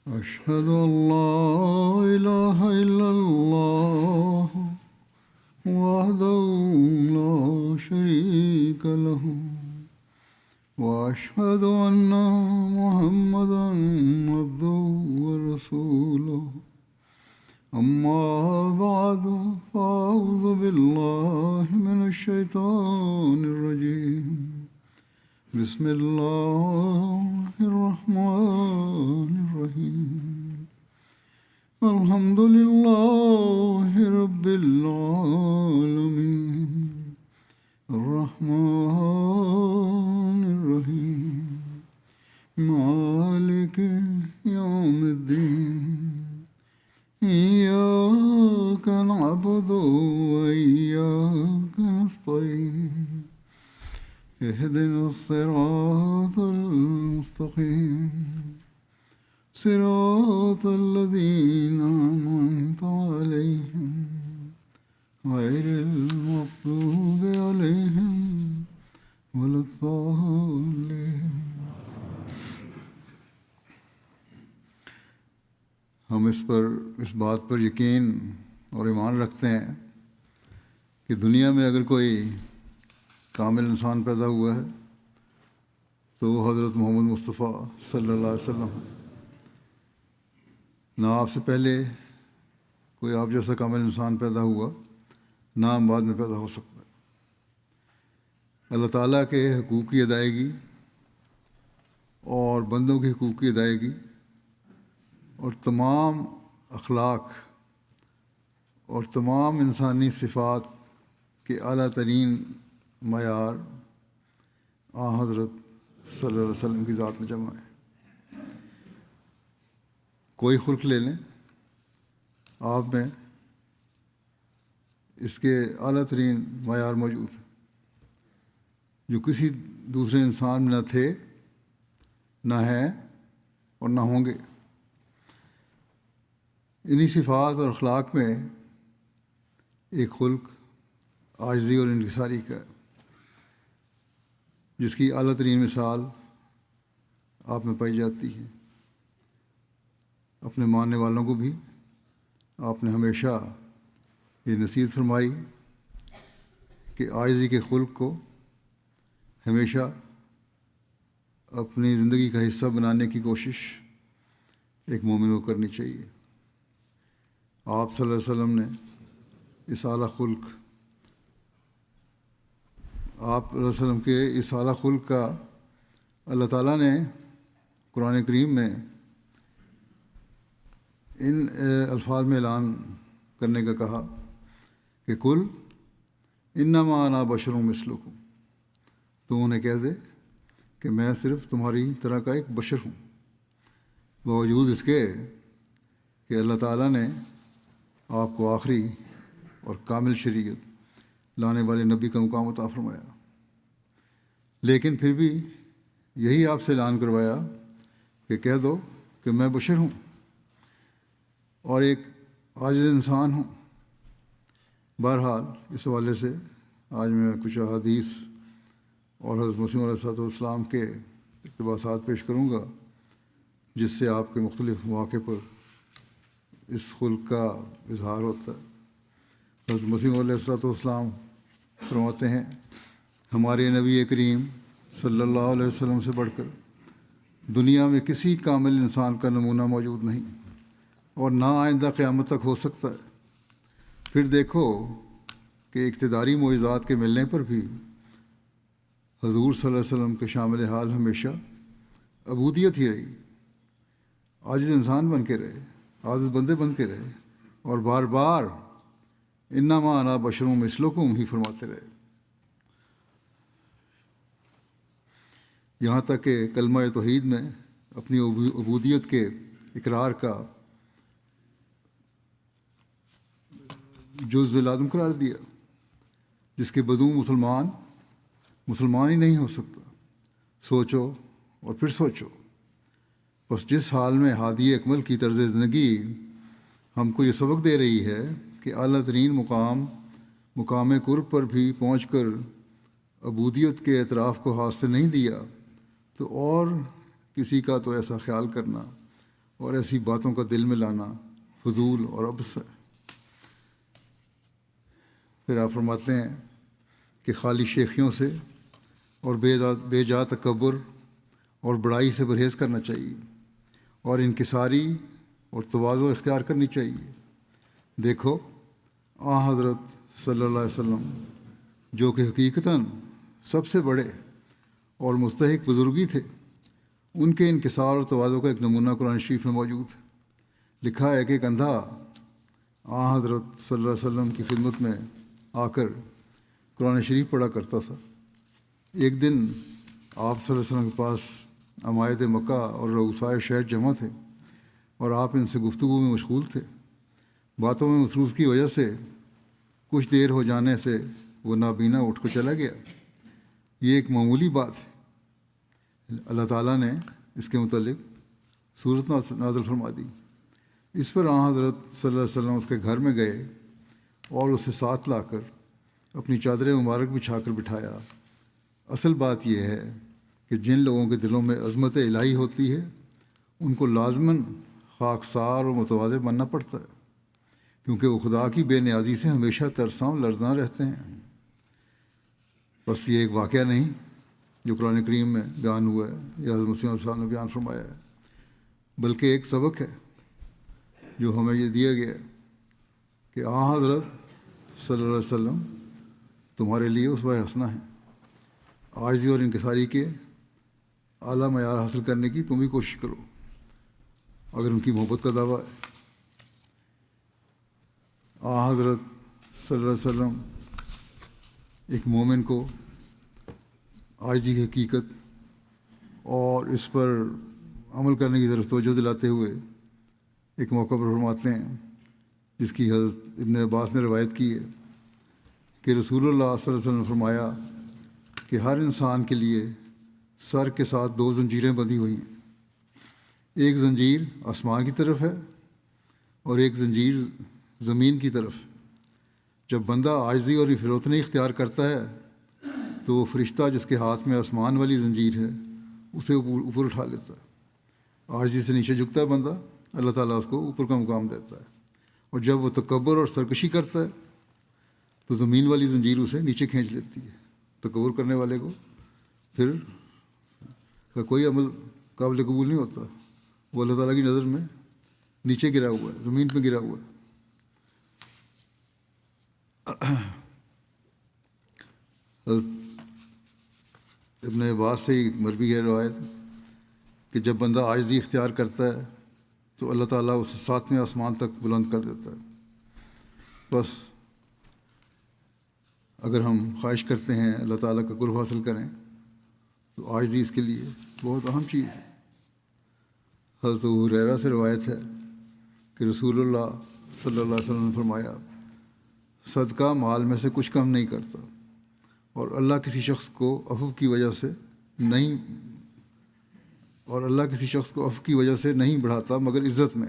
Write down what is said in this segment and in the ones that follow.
أشهد أن لا إله إلا الله وحده لا شريك له وأشهد أن محمدا عبده ورسوله أما بعد فأعوذ بالله من الشيطان الرجيم بسم الله الرحمن الرحيم الحمد لله رب العالمين الرحمن الرحيم مالك يوم الدين إياك نعبد وإياك نستعين اهدنا الصراط المستقيم صراط الذين أنعمت عليهم غير المغضوب عليهم ولا الضالين. ہم اس بات پر یقین اور ایمان رکھتے ہیں کہ دنیا میں اگر کوئی کامل انسان پیدا ہوا ہے تو وہ حضرت محمد مصطفیٰ صلی اللہ علیہ وسلم ہے. نہ آپ سے پہلے کوئی آپ جیسا کامل انسان پیدا ہوا، نہ ہم بعد میں پیدا ہو سکتا ہے. اللہ تعالیٰ کے حقوق کی ادائیگی اور بندوں کے حقوق کی ادائیگی اور تمام اخلاق اور تمام انسانی صفات کے اعلیٰ ترین معیار حضرت صلی اللہ علیہ وسلم کی ذات میں جمع ہے. کوئی خلق لے لیں، آپ میں اس کے اعلیٰ ترین معیار موجود ہیں جو کسی دوسرے انسان میں نہ تھے، نہ ہیں اور نہ ہوں گے. انہی صفات اور اخلاق میں ایک خلق عاجزی اور انکساری کا ہے، جس کی اعلیٰ ترین مثال آپ میں پائی جاتی ہے. اپنے ماننے والوں کو بھی آپ نے ہمیشہ یہ نصیحت فرمائی کہ عاجزی کے خلق کو ہمیشہ اپنی زندگی کا حصہ بنانے کی کوشش ایک مومن کو کرنی چاہیے. آپ صلی اللہ علیہ وسلم نے اس اعلیٰ خلق آپ صلی اللہ علیہ وسلم کے اس اعلیٰ خلق کا اللہ تعالیٰ نے قرآن کریم میں ان الفاظ میں اعلان کرنے کا کہا کہ کل انما انا بشر مثلکم، تو انہیں کہہ دے کہ میں صرف تمہاری طرح کا ایک بشر ہوں. باوجود اس کے کہ اللہ تعالیٰ نے آپ کو آخری اور کامل شریعت لانے والے نبی کا مقام عطا فرمایا، لیکن پھر بھی یہی آپ سے اعلان کروایا کہ کہہ دو کہ میں بشر ہوں اور ایک عاجز انسان ہوں. بہرحال اس حوالے سے آج میں کچھ احادیث اور حضرت مسیح علیہ السلام کے اقتباسات پیش کروں گا جس سے آپ کے مختلف مواقع پر اس خلق کا اظہار ہوتا ہے. حضرت مسیح علیہ السلام فرماتے ہیں، ہمارے نبی کریم صلی اللہ علیہ وسلم سے بڑھ کر دنیا میں کسی کامل انسان کا نمونہ موجود نہیں اور نہ آئندہ قیامت تک ہو سکتا ہے. پھر دیکھو کہ اقتداری معجزات کے ملنے پر بھی حضور صلی اللہ علیہ وسلم کے شامل حال ہمیشہ عبودیت ہی رہی. عاجز انسان بن کے رہے، عاجز بندے بن کے رہے اور بار بار انما انا بشر مثلکم ہی فرماتے رہے، یہاں تک کہ کلمہ توحید میں اپنی عبودیت کے اقرار کا جزو لازم قرار دیا، جس کے بدوں مسلمان ہی نہیں ہو سکتا. سوچو اور پھر سوچو. بس جس حال میں ہادی اکمل کی طرز زندگی ہم کو یہ سبق دے رہی ہے کہ اعلیٰ ترین مقام قرب پر بھی پہنچ کر عبودیت کے اعتراف کو ہاتھ سے نہیں دیا، تو اور کسی کا تو ایسا خیال کرنا اور ایسی باتوں کا دل میں لانا فضول اور عبث ہے۔ پھر آپ فرماتے ہیں کہ خالی شیخیوں سے اور بے جا تکبر اور بڑائی سے پرہیز کرنا چاہیے، اور انکساری اور تواضع اختیار کرنی چاہیے۔ دیکھو حضرت صلی اللہ علیہ وسلم جو کہ حقیقتاً سب سے بڑے اور مستحق بزرگی تھے، ان کے انکسار اور تواضع کا ایک نمونہ قرآن شریف میں موجود ہے۔ لکھا ہے کہ ایک اندھا حضرت صلی اللہ علیہ وسلم کی خدمت میں آ کر قرآن شریف پڑھا کرتا تھا۔ ایک دن آپ صلی اللہ علیہ وسلم کے پاس عمائد مکہ اور رؤسائے شہر جمع تھے، اور آپ ان سے گفتگو میں مشغول تھے۔ باتوں میں مصروف کی وجہ سے کچھ دیر ہو جانے سے وہ نابینا اٹھ کر چلا گیا۔ یہ ایک معمولی بات ہے، اللہ تعالیٰ نے اس کے متعلق صورت نازل فرما دی۔ اس پر حضرت صلی اللہ علیہ وسلم اس کے گھر میں گئے اور اسے ساتھ لا کر اپنی چادر مبارک بچھا کر بٹھایا۔ اصل بات یہ ہے کہ جن لوگوں کے دلوں میں عظمت الہی ہوتی ہے، ان کو لازماً خاکسار اور متواضع بننا پڑتا ہے، کیونکہ وہ خدا کی بے نیازی سے ہمیشہ ترساں و لرزاں رہتے ہیں۔ بس یہ ایک واقعہ نہیں جو قرآن کریم میں بیان ہوا ہے یا حضرت مسیح علیہ السلام نے بیان فرمایا ہے، بلکہ ایک سبق ہے جو ہمیں یہ دیا گیا ہے کہ حضرت صلی اللہ علیہ وسلم تمہارے لیے اسوہ حسنہ ہیں۔ عاجزی اور انکساری کے اعلیٰ معیار حاصل کرنے کی تم بھی کوشش کرو اگر ان کی محبت کا دعویٰ ہے۔ حضرت صلی اللہ علیہ وسلم ایک مومن کو عاجزی کی حقیقت اور اس پر عمل کرنے کی طرف توجہ دلاتے ہوئے ایک موقع پر فرماتے ہیں، جس کی حضرت ابن عباس نے روایت کی ہے کہ رسول اللہ صلی اللہ علیہ وسلم نے فرمایا کہ ہر انسان کے لیے سر کے ساتھ 2 زنجیریں بندھی ہوئی ہیں، ایک زنجیر آسمان کی طرف ہے اور ایک زنجیر زمین کی طرف۔ جب بندہ عاجزی اور فروتنی اختیار کرتا ہے تو وہ فرشتہ جس کے ہاتھ میں آسمان والی زنجیر ہے اسے اوپر اٹھا لیتا ہے۔ عاجزی سے نیچے جھکتا ہے بندہ، اللہ تعالیٰ اس کو اوپر کا مقام دیتا ہے، اور جب وہ تکبر اور سرکشی کرتا ہے تو زمین والی زنجیر اسے نیچے کھینچ لیتی ہے۔ تکبر کرنے والے کو پھر کا کوئی عمل قابل قبول نہیں ہوتا، وہ اللہ تعالیٰ کی نظر میں نیچے گرا ہوا ہے، زمین پہ گرا ہوا ہے۔ ابن عباس سے ایک مروی ہے روایت کہ جب بندہ عاجزی اختیار کرتا ہے تو اللہ تعالیٰ اسے 7ویں آسمان تک بلند کر دیتا ہے۔ بس اگر ہم خواہش کرتے ہیں اللہ تعالیٰ کا قرب حاصل کریں تو عاجزی اس کے لیے بہت اہم چیز ہے۔ حضرت ابو ہریرہ سے روایت ہے کہ رسول اللہ صلی اللہ علیہ وسلم نے فرمایا، صدقہ مال میں سے کچھ کم نہیں کرتا، اور اللہ کسی شخص کو عفو کی وجہ سے نہیں بڑھاتا مگر عزت میں،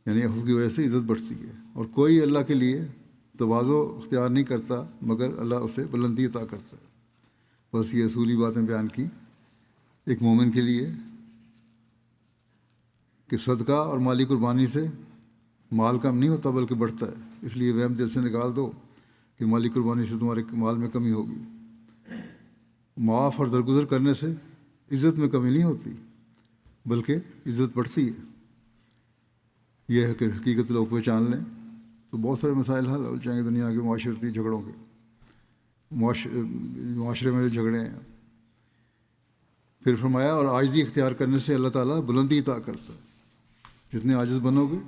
یعنی عفو کی وجہ سے عزت بڑھتی ہے، اور کوئی اللہ کے لیے تواضع اختیار نہیں کرتا مگر اللہ اسے بلندی عطا کرتا ہے۔ بس یہ اصولی باتیں بیان کی ایک مومن کے لیے کہ صدقہ اور مالی قربانی سے مال کم نہیں ہوتا بلکہ بڑھتا ہے۔ اس لیے وہم دل سے نکال دو کہ مالی قربانی سے تمہارے مال میں کمی ہوگی۔ معاف اور درگزر کرنے سے عزت میں کمی نہیں ہوتی بلکہ عزت بڑھتی ہے۔ یہ ہے کہ حقیقت لوگ پہچان لیں تو بہت سارے مسائل حل ہو جائیں گے دنیا کے معاشرتی جھگڑوں کے، معاشرے میں جو جھگڑے ہیں۔ پھر فرمایا، اور عاجزی اختیار کرنے سے اللہ تعالیٰ بلندی عطا کرتا ہے۔ جتنے عاجز بنو گے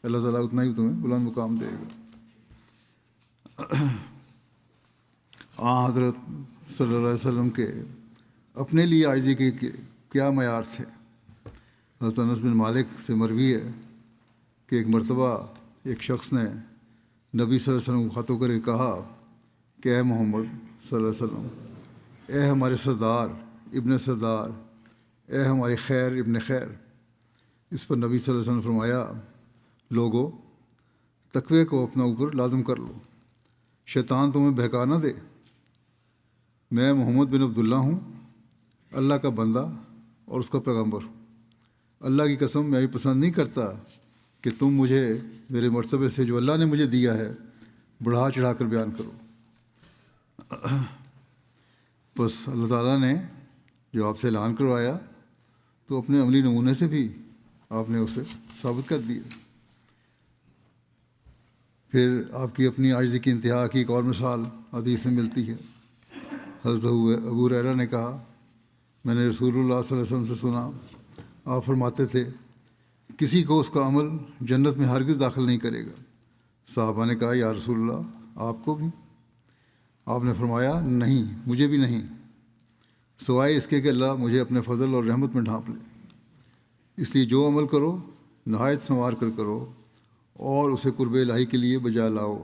اللہ تعالیٰ اتنا ہی تمہیں بلند مقام دے گا۔ حضرت صلی اللہ علیہ وسلم کے اپنے لیے عاجزی کے کیا معیار تھے؟ حضرت انس بن مالک سے مروی ہے کہ ایک مرتبہ ایک شخص نے نبی صلی اللہ علیہ وسلم کو خط ہو کر کہا کہ اے محمد صلی اللہ علیہ وسلم، اے ہمارے سردار ابن سردار، اے ہمارے خیر ابن خیر۔ اس پر نبی صلی اللہ علیہ وسلم نے فرمایا، لوگو تقوی کو اپنا اوپر لازم کر لو، شیطان تمہیں بہکا نہ دے۔ میں محمد بن عبداللہ ہوں، اللہ کا بندہ اور اس کا پیغمبر ہوں۔ اللہ کی قسم میں یہ پسند نہیں کرتا کہ تم مجھے میرے مرتبے سے جو اللہ نے مجھے دیا ہے بڑھا چڑھا کر بیان کرو۔ بس اللہ تعالیٰ نے جو آپ سے اعلان کروایا تو اپنے عملی نمونے سے بھی آپ نے اسے ثابت کر دیا۔ پھر آپ کی اپنی عاجزی کی انتہا کی ایک اور مثال حدیث میں ملتی ہے۔ حضرت ابو ہریرہ نے کہا میں نے رسول اللہ صلی اللہ علیہ وسلم سے سنا، آپ فرماتے تھے کسی کو اس کا عمل جنت میں ہرگز داخل نہیں کرے گا۔ صحابہ نے کہا یا رسول اللہ آپ کو بھی؟ آپ نے فرمایا نہیں، مجھے بھی نہیں، سوائے اس کے کہ اللہ مجھے اپنے فضل اور رحمت میں ڈھانپ لے۔ اس لیے جو عمل کرو نہایت سنوار کر کرو اور اسے قرب الہی کے لیے بجا لاؤ،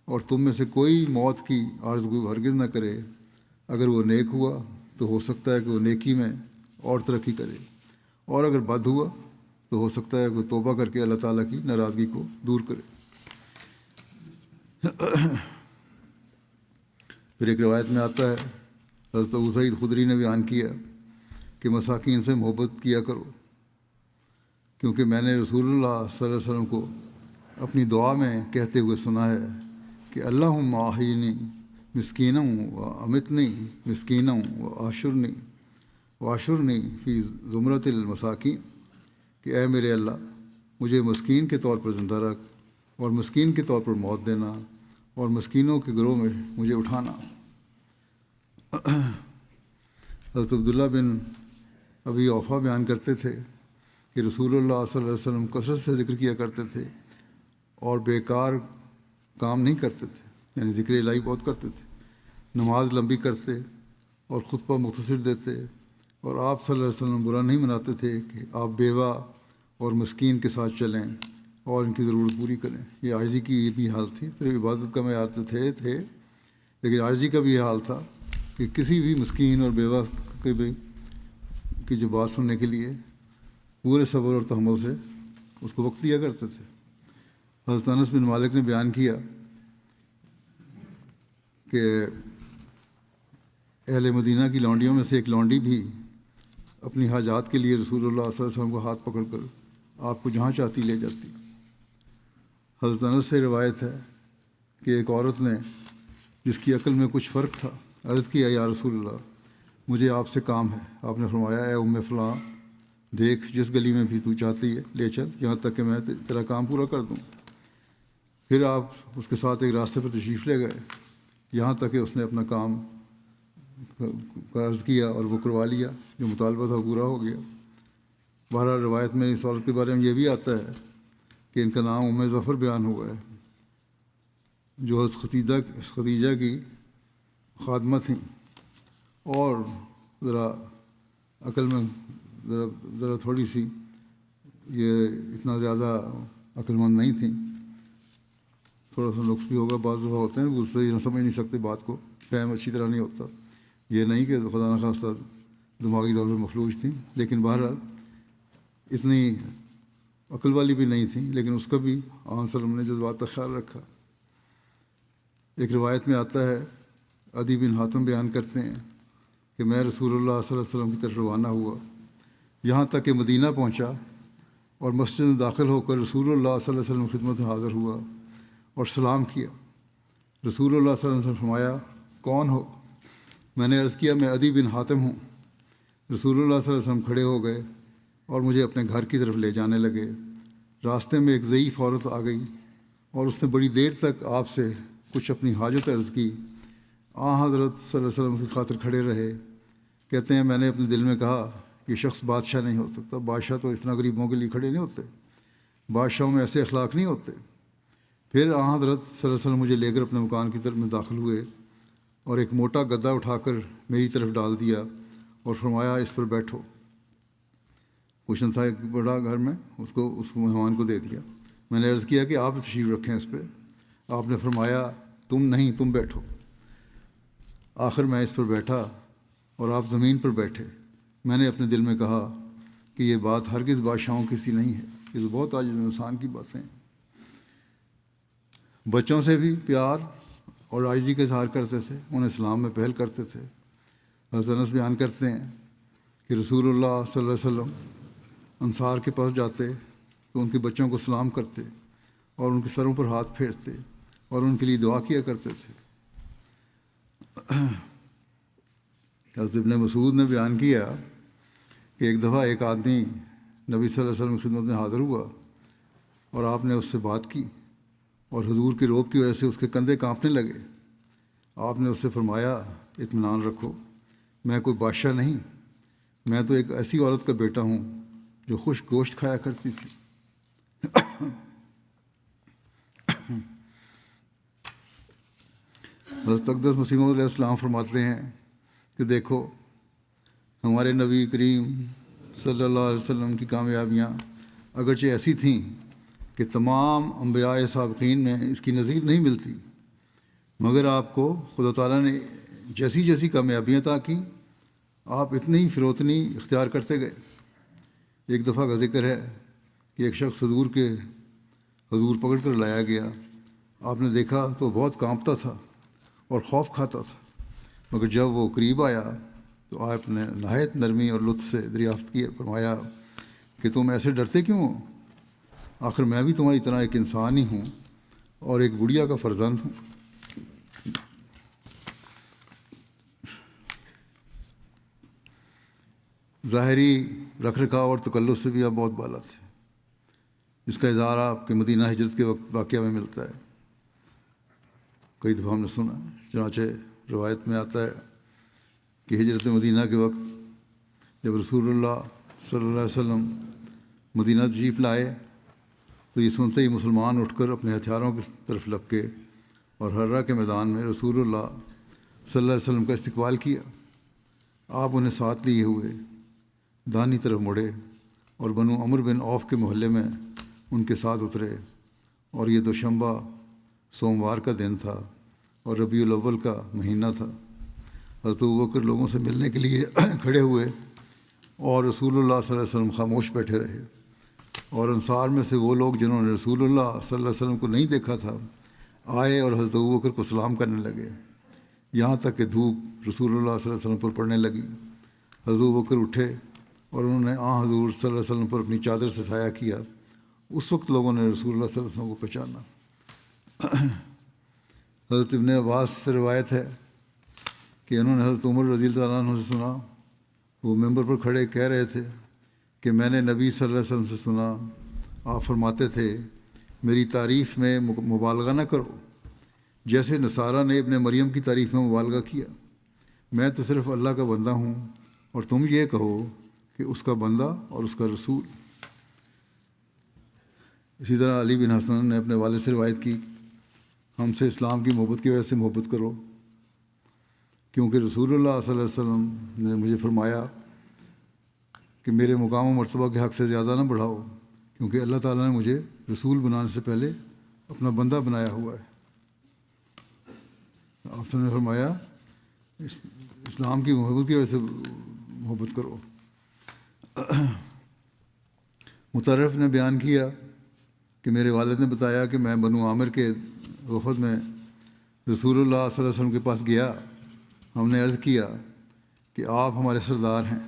اور تم میں سے کوئی موت کی آرزو ہرگز نہ کرے۔ اگر وہ نیک ہوا تو ہو سکتا ہے کہ وہ نیکی میں اور ترقی کرے، اور اگر بد ہوا تو ہو سکتا ہے کہ وہ توبہ کر کے اللہ تعالیٰ کی ناراضگی کو دور کرے۔ پھر ایک روایت میں آتا ہے، حضرت ابو سعید خدری نے بیان کیا کہ مساکین سے محبت کیا کرو، کیونکہ میں نے رسول اللہ صلی اللہ علیہ وسلم کو اپنی دعا میں کہتے ہوئے سنا ہے کہ اللہم احینی مسکینا و امتنی مسکینا و عاشرنی فی زمرۃ المساکین، کہ اے میرے اللہ مجھے مسکین کے طور پر زندہ رکھ، اور مسکین کے طور پر موت دینا، اور مسکینوں کے گروہ میں مجھے اٹھانا۔ حضرت عبداللہ بن ابی اوفا بیان کرتے تھے کہ رسول اللہ صلی اللہ علیہ وسلم کثرت سے ذکر کیا کرتے تھے اور بیکار کام نہیں کرتے تھے، یعنی ذکر الہی بہت کرتے تھے، نماز لمبی کرتے اور خطبہ مختصر دیتے، اور آپ صلی اللہ علیہ وسلم برا نہیں مناتے تھے کہ آپ بیوہ اور مسکین کے ساتھ چلیں اور ان کی ضرورت پوری کریں۔ یہ عاجزی کی یہ بھی حال تھی، صرف عبادت کا معیار تو تھے لیکن عاجزی کا بھی یہ حال تھا کہ کسی بھی مسکین اور بیوہ کی جو بات سننے کے لیے پورے صبر اور تحمل سے اس کو وقت دیا کرتے تھے۔ حضرت انس بن مالک نے بیان کیا کہ اہل مدینہ کی لونڈیوں میں سے ایک لونڈی بھی اپنی حاجات کے لیے رسول اللہ صلی اللہ علیہ وسلم کو ہاتھ پکڑ کر آپ کو جہاں چاہتی لے جاتی۔ حضرت انس سے روایت ہے کہ ایک عورت نے جس کی عقل میں کچھ فرق تھا عرض کیا یا رسول اللہ مجھے آپ سے کام ہے۔ آپ نے فرمایا اے ام فلاں دیکھ جس گلی میں بھی تو چاہتی ہے لے چل، یہاں تک کہ میں تیرا کام پورا کر دوں۔ پھر آپ اس کے ساتھ ایک راستے پر تشریف لے گئے، یہاں تک کہ اس نے اپنا کام کا عرض کیا اور وہ کروا لیا، جو مطالبہ تھا پورا ہو گیا۔ بہرحال روایت میں اس عورت کے بارے میں یہ بھی آتا ہے کہ ان کا نام ام ظفر بیان ہوا ہے، جو حضرت خدیجہ کی خادمہ تھیں، اور ذرا عقل میں ذرا تھوڑی سی یہ اتنا زیادہ عقل مند نہیں تھیں، تھوڑا سا نقص بھی ہوگا، بعض دفعہ ہوتے ہیں وہ صحیح سمجھ نہیں سکتے بات کو، فہم اچھی طرح نہیں ہوتا، یہ نہیں کہ خدا نخواستہ دماغی طور پر مفلوج تھیں، لیکن بہرحال اتنی عقل والی بھی نہیں تھیں، لیکن اس کا بھی آن صلی اللہ علیہ وسلم نے جذبات کا خیال رکھا۔ ایک روایت میں آتا ہے، عدی بن حاتم بیان کرتے ہیں کہ میں رسول اللہ صلی اللہ علیہ وسلم کی طرف روانہ ہوا، یہاں تک کہ مدینہ پہنچا اور مسجد میں داخل ہو کر رسول اللہ صلی اللہ علیہ وسلم کی خدمت میں حاضر ہوا اور سلام کیا۔ رسول اللہ صلی اللہ علیہ وسلم نے فرمایا کون ہو؟ میں نے عرض کیا میں عدی بن حاتم ہوں۔ رسول اللہ صلی اللہ علیہ وسلم کھڑے ہو گئے اور مجھے اپنے گھر کی طرف لے جانے لگے۔ راستے میں ایک ضعیف عورت آ گئی اور اس نے بڑی دیر تک آپ سے کچھ اپنی حاجت عرض کی۔ حضرت صلی اللہ علیہ وسلم کی خاطر کھڑے رہے۔ کہتے ہیں میں نے اپنے دل میں کہا یہ شخص بادشاہ نہیں ہو سکتا، بادشاہ تو اس طرح غریبوں کے لیے کھڑے نہیں ہوتے، بادشاہوں میں ایسے اخلاق نہیں ہوتے۔ پھر حضرت صلی اللہ علیہ وسلم مجھے لے کر اپنے مکان کی طرف میں داخل ہوئے اور ایک موٹا گدا اٹھا کر میری طرف ڈال دیا اور فرمایا اس پر بیٹھو۔ کوشچن تھا ایک بڑا گھر میں، اس مہمان کو دے دیا۔ میں نے عرض کیا کہ آپ تشریف رکھیں اس پہ۔ آپ نے فرمایا تم نہیں، تم بیٹھو۔ آخر میں اس پر بیٹھا اور آپ زمین پر بیٹھے۔ میں نے اپنے دل میں کہا کہ یہ بات ہرگز بادشاہوں کی سی نہیں ہے، یہ تو بہت عاجز انسان کی باتیں ہیں۔ بچوں سے بھی پیار اور عاجزی کا اظہار کرتے تھے، انہیں اسلام میں پہل کرتے تھے۔ حضرت انس بیان کرتے ہیں کہ رسول اللہ صلی اللہ علیہ وسلم انصار کے پاس جاتے تو ان کے بچوں کو سلام کرتے اور ان کے سروں پر ہاتھ پھیرتے اور ان کے لیے دعا کیا کرتے تھے۔ حضرت ابن مسعود نے بیان کیا کہ ایک دفعہ ایک آدمی نبی صلی اللہ علیہ وسلم کی خدمت میں حاضر ہوا اور آپ نے اس سے بات کی اور حضور کے روب کی وجہ سے اس کے کندھے کانپنے لگے۔ آپ نے اس سے فرمایا اطمینان رکھو، میں کوئی بادشاہ نہیں، میں تو ایک ایسی عورت کا بیٹا ہوں جو خشک گوشت کھایا کرتی تھی۔ حضرت اقدس مسیح موعود علیہ السلام فرماتے ہیں کہ دیکھو ہمارے نبی کریم صلی اللہ علیہ وسلم کی کامیابیاں اگرچہ ایسی تھیں کہ تمام انبیاء سابقین میں اس کی نظیر نہیں ملتی، مگر آپ کو خدا تعالیٰ نے جیسی جیسی کامیابیاں عطا کیں آپ اتنی ہی فروتنی اختیار کرتے گئے۔ ایک دفعہ کا ذکر ہے کہ ایک شخص حضور پکڑ کر لایا گیا۔ آپ نے دیکھا تو بہت کانپتا تھا اور خوف کھاتا تھا، مگر جب وہ قریب آیا تو آپ نے نہایت نرمی اور لطف سے دریافت کیا، فرمایا کہ تم ایسے ڈرتے کیوں ہو؟ آخر میں بھی تمہاری طرح ایک انسان ہی ہوں اور ایک بڑھیا کا فرزند ہوں۔ ظاہری رکھ رکھاؤ اور تکلف سے بھی آپ بہت بالا تھے، جس کا اظہار آپ کے مدینہ ہجرت کے وقت واقعہ میں ملتا ہے۔ کئی دفعہ ہم نے سنا، چنانچہ روایت میں آتا ہے کہ ہجرت مدینہ کے وقت جب رسول اللہ صلی اللہ علیہ وسلم مدینہ تشریف لائے تو یہ سنتے ہی مسلمان اٹھ کر اپنے ہتھیاروں کی طرف لپکے اور حرہ کے میدان میں رسول اللہ صلی اللہ علیہ وسلم کا استقبال کیا۔ آپ انہیں ساتھ لیے ہوئے دانی طرف مڑے اور بنو عمرو بن عوف کے محلے میں ان کے ساتھ اترے، اور یہ دوشنبہ سوموار کا دن تھا اور ربیع الاول کا مہینہ تھا۔ حضرت ابوبکر لوگوں سے ملنے کے لیے کھڑے ہوئے اور رسول اللہ صلی اللہ علیہ وسلم خاموش بیٹھے رہے، اور انصار میں سے وہ لوگ جنہوں نے رسول اللہ صلی اللہ علیہ وسلم کو نہیں دیکھا تھا آئے اور حضرت ابوبکر کو سلام کرنے لگے، یہاں تک کہ دھوپ رسول اللہ صلی اللہ علیہ وسلم پر پڑنے لگی۔ حضرت ابوبکر اٹھے اور انہوں نے حضور صلی اللہ علیہ وسلم پر اپنی چادر سے سایہ کیا۔ اس وقت لوگوں نے رسول اللہ صلی اللہ علیہ وسلم کو پہچانا۔ حضرت ابن عباس سے روایت ہے کہ انہوں نے حضرت عمر رضی اللہ عنہ سے سنا، وہ ممبر پر کھڑے کہہ رہے تھے کہ میں نے نبی صلی اللہ علیہ وسلم سے سنا، آپ فرماتے تھے میری تعریف میں مبالغہ نہ کرو، جیسے نصارہ نے ابن مریم کی تعریف میں مبالغہ کیا۔ میں تو صرف اللہ کا بندہ ہوں اور تم یہ کہو کہ اس کا بندہ اور اس کا رسول۔ اسی طرح علی بن حسن نے اپنے والد سے روایت کی، ہم سے اسلام کی محبت کی وجہ سے محبت کرو، کیونکہ رسول اللہ صلی اللہ علیہ وسلم نے مجھے فرمایا کہ میرے مقام و مرتبہ کے حق سے زیادہ نہ بڑھاؤ، کیونکہ اللہ تعالیٰ نے مجھے رسول بنانے سے پہلے اپنا بندہ بنایا ہوا ہے۔ آپ نے فرمایا اسلام کی محبت کی وجہ سے محبت کرو۔ مطرف نے بیان کیا کہ میرے والد نے بتایا کہ میں بنو عامر کے وفد میں رسول اللہ صلی اللہ علیہ وسلم کے پاس گیا۔ ہم نے عرض کیا کہ آپ ہمارے سردار ہیں۔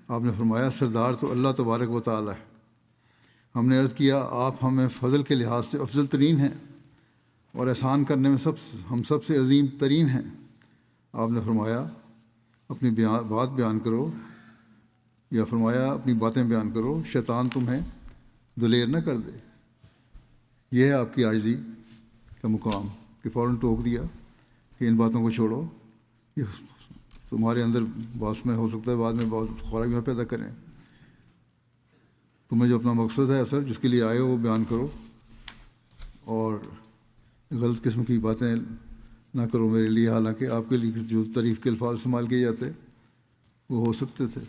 آپ نے فرمایا سردار تو اللہ تبارک و تعالی ہے۔ ہم نے عرض کیا آپ ہمیں فضل کے لحاظ سے افضل ترین ہیں اور احسان کرنے میں ہم سب سے عظیم ترین ہیں۔ آپ نے فرمایا اپنی بات بیان کرو، یا فرمایا اپنی باتیں بیان کرو، شیطان تمہیں دلیر نہ کر دے۔ یہ ہے آپ کی عاجزی کا مقام کہ فوراً ٹوک دیا کہ ان باتوں کو چھوڑو، یہ تمہارے اندر باعث میں ہو سکتا ہے بعد میں بہت خرابیاں پیدا کریں۔ تمہیں جو اپنا مقصد ہے اصل جس کے لیے آئے ہو وہ بیان کرو، اور غلط قسم کی باتیں نہ کرو میرے لیے، حالانکہ آپ کے لیے جو تعریف کے الفاظ استعمال کیے جاتے وہ ہو سکتے تھے۔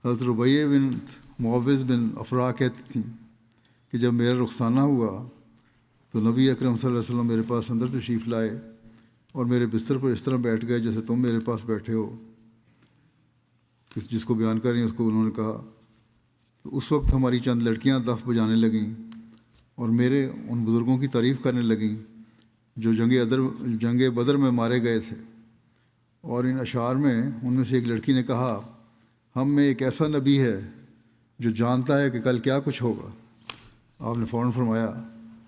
حضرت ربیع بن معوذ بن افراء کہتی تھیں کہ جب میرا رخصانہ ہوا تو نبی اکرم صلی اللہ علیہ وسلم میرے پاس اندر تشریف لائے اور میرے بستر پر اس طرح بیٹھ گئے جیسے تم میرے پاس بیٹھے ہو۔ جس کو بیان کر رہی ہیں اس کو انہوں نے کہا، تو اس وقت ہماری چند لڑکیاں دف بجانے لگیں اور میرے ان بزرگوں کی تعریف کرنے لگیں جو جنگ بدر میں مارے گئے تھے، اور ان اشعار میں ان میں سے ایک لڑکی نے کہا، ہم میں ایک ایسا نبی ہے جو جانتا ہے کہ کل کیا کچھ ہوگا۔ آپ نے فوراً فرمایا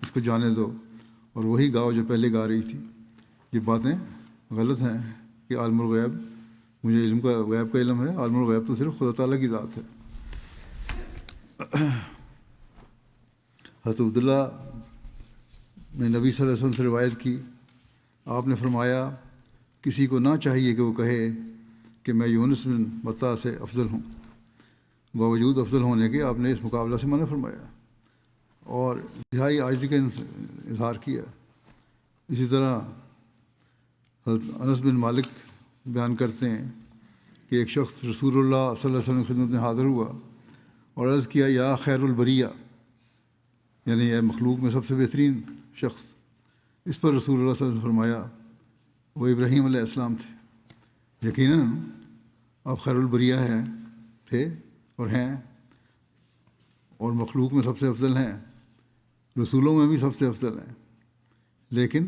اس کو جانے دو اور وہی گاؤ جو پہلے گا رہی تھی۔ یہ باتیں غلط ہیں کہ عالم الغیب، مجھے علم کا غیب کا علم ہے، عالم الغیب تو صرف خدا تعالیٰ کی ذات ہے۔ حضرت عبداللہ نے نبی صلی اللہ علیہ وسلم سے روایت کی، آپ نے فرمایا کسی کو نہ چاہیے کہ وہ کہے کہ میں یونس بن متی سے افضل ہوں، باوجود افضل ہونے کے آپ نے اس مقابلہ سے منع فرمایا اور انتہائی عاجزی کا اظہار کیا۔ اسی طرح حضرت انس بن مالک بیان کرتے ہیں کہ ایک شخص رسول اللہ صلی اللہ علیہ وسلم کی خدمت میں حاضر ہوا اور عرض کیا یا خیر البریہ، یعنی اے مخلوق میں سب سے بہترین شخص۔ اس پر رسول اللہ صلی اللہ علیہ وسلم نے فرمایا وہ ابراہیم علیہ السلام تھے، یقیناً آپ خیر البریہ تھے اور ہیں، اور مخلوق میں سب سے افضل ہیں، رسولوں میں بھی سب سے افضل ہیں، لیکن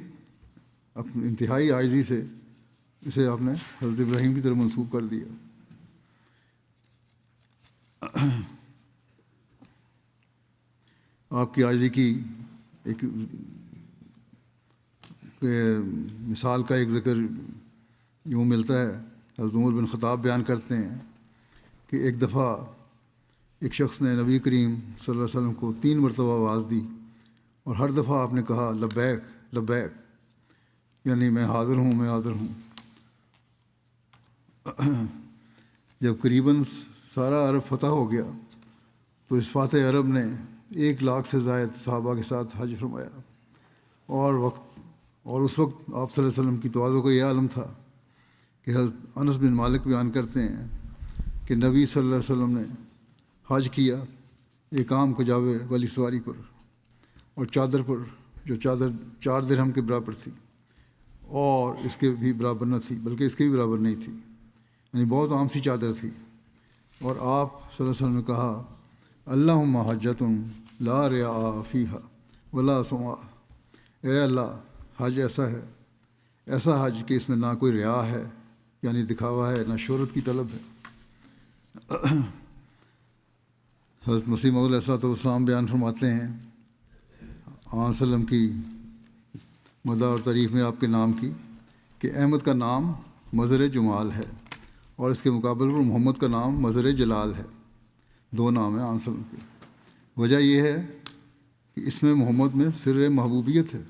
اپنی انتہائی عاجزی سے اسے آپ نے حضرت ابراہیم کی طرف منسوب کر دیا۔ آپ کی عاجزی کی ایک مثال کا ایک ذکر یوں ملتا ہے۔ حضرت عمر بن خطاب بیان کرتے ہیں کہ ایک دفعہ ایک شخص نے نبی کریم صلی اللہ علیہ وسلم کو 3 مرتبہ آواز دی اور ہر دفعہ آپ نے کہا لبیک لبیک، یعنی میں حاضر ہوں، میں حاضر ہوں۔ جب قریباً سارا عرب فتح ہو گیا تو اس فاتح عرب نے 1 لاکھ سے زائد صحابہ کے ساتھ حج فرمایا، اور اس وقت آپ صلی اللہ علیہ وسلم کی تواضع کا یہ عالم تھا کہ حضرت انس بن مالک بیان کرتے ہیں کہ نبی صلی اللہ علیہ وسلم نے حج کیا ایک عام کجاوے والی سواری پر، اور چادر پر جو چادر 4 درہم کے برابر تھی، اور اس کے بھی برابر نہ تھی، بلکہ اس کے بھی برابر نہیں تھی، یعنی بہت عام سی چادر تھی۔ اور آپ صلی اللہ علیہ وسلم نے کہا اللہم حجۃ لا ریا فیہا ولا سمعہ، اے اللہ حج ایسا ہے، ایسا حج کہ اس میں نہ کوئی ریا ہے یعنی دکھاوا ہے، نہ شہرت کی طلب ہے۔ حضرت مسیح موعود علیہ السلام بیان فرماتے ہیں آن وسلم کی مدح اور تعریف میں آپ کے نام کی کہ احمد کا نام مظہر جمال ہے، اور اس کے مقابل پر محمد کا نام مظہر جلال ہے۔ 2 نام ہیں آن وسلم کے۔ وجہ یہ ہے کہ اس میں محمد میں سر محبوبیت ہے،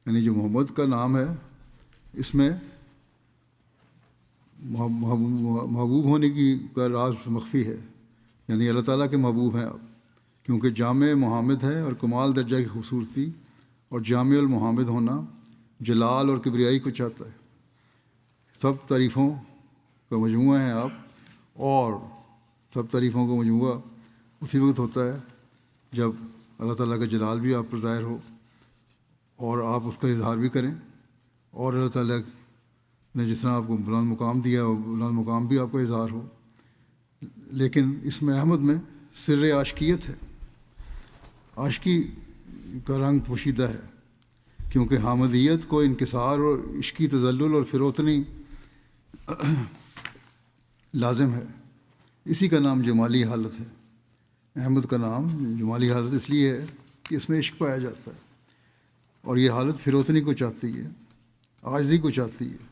یعنی جو محمد کا نام ہے اس میں محبوب ہونے کی کا راز مخفی ہے، یعنی اللہ تعالیٰ کے محبوب ہیں آپ، کیونکہ جامع محمد ہے اور کمال درجہ کی خوبصورتی اور جامع المحمد ہونا جلال اور کبریائی کو چاہتا ہے۔ سب تعریفوں کا مجموعہ ہیں آپ، اور سب تعریفوں کا مجموعہ اسی وقت ہوتا ہے جب اللہ تعالیٰ کا جلال بھی آپ پر ظاہر ہو اور آپ اس کا اظہار بھی کریں، اور اللہ تعالیٰ نے جس طرح آپ کو بلند مقام دیا وہ بلند مقام بھی آپ کا اظہار ہو۔ لیکن اس میں احمد میں سر عاشقیت ہے، عاشقی کا رنگ پوشیدہ ہے، کیونکہ حامدیت کو انکسار اور عشقی تذلل اور فروتنی لازم ہے۔ اسی کا نام جمالی حالت ہے۔ احمد کا نام جمالی حالت اس لیے ہے کہ اس میں عشق پایا جاتا ہے، اور یہ حالت فروتنی کو چاہتی ہے، عاجزی کو چاہتی ہے۔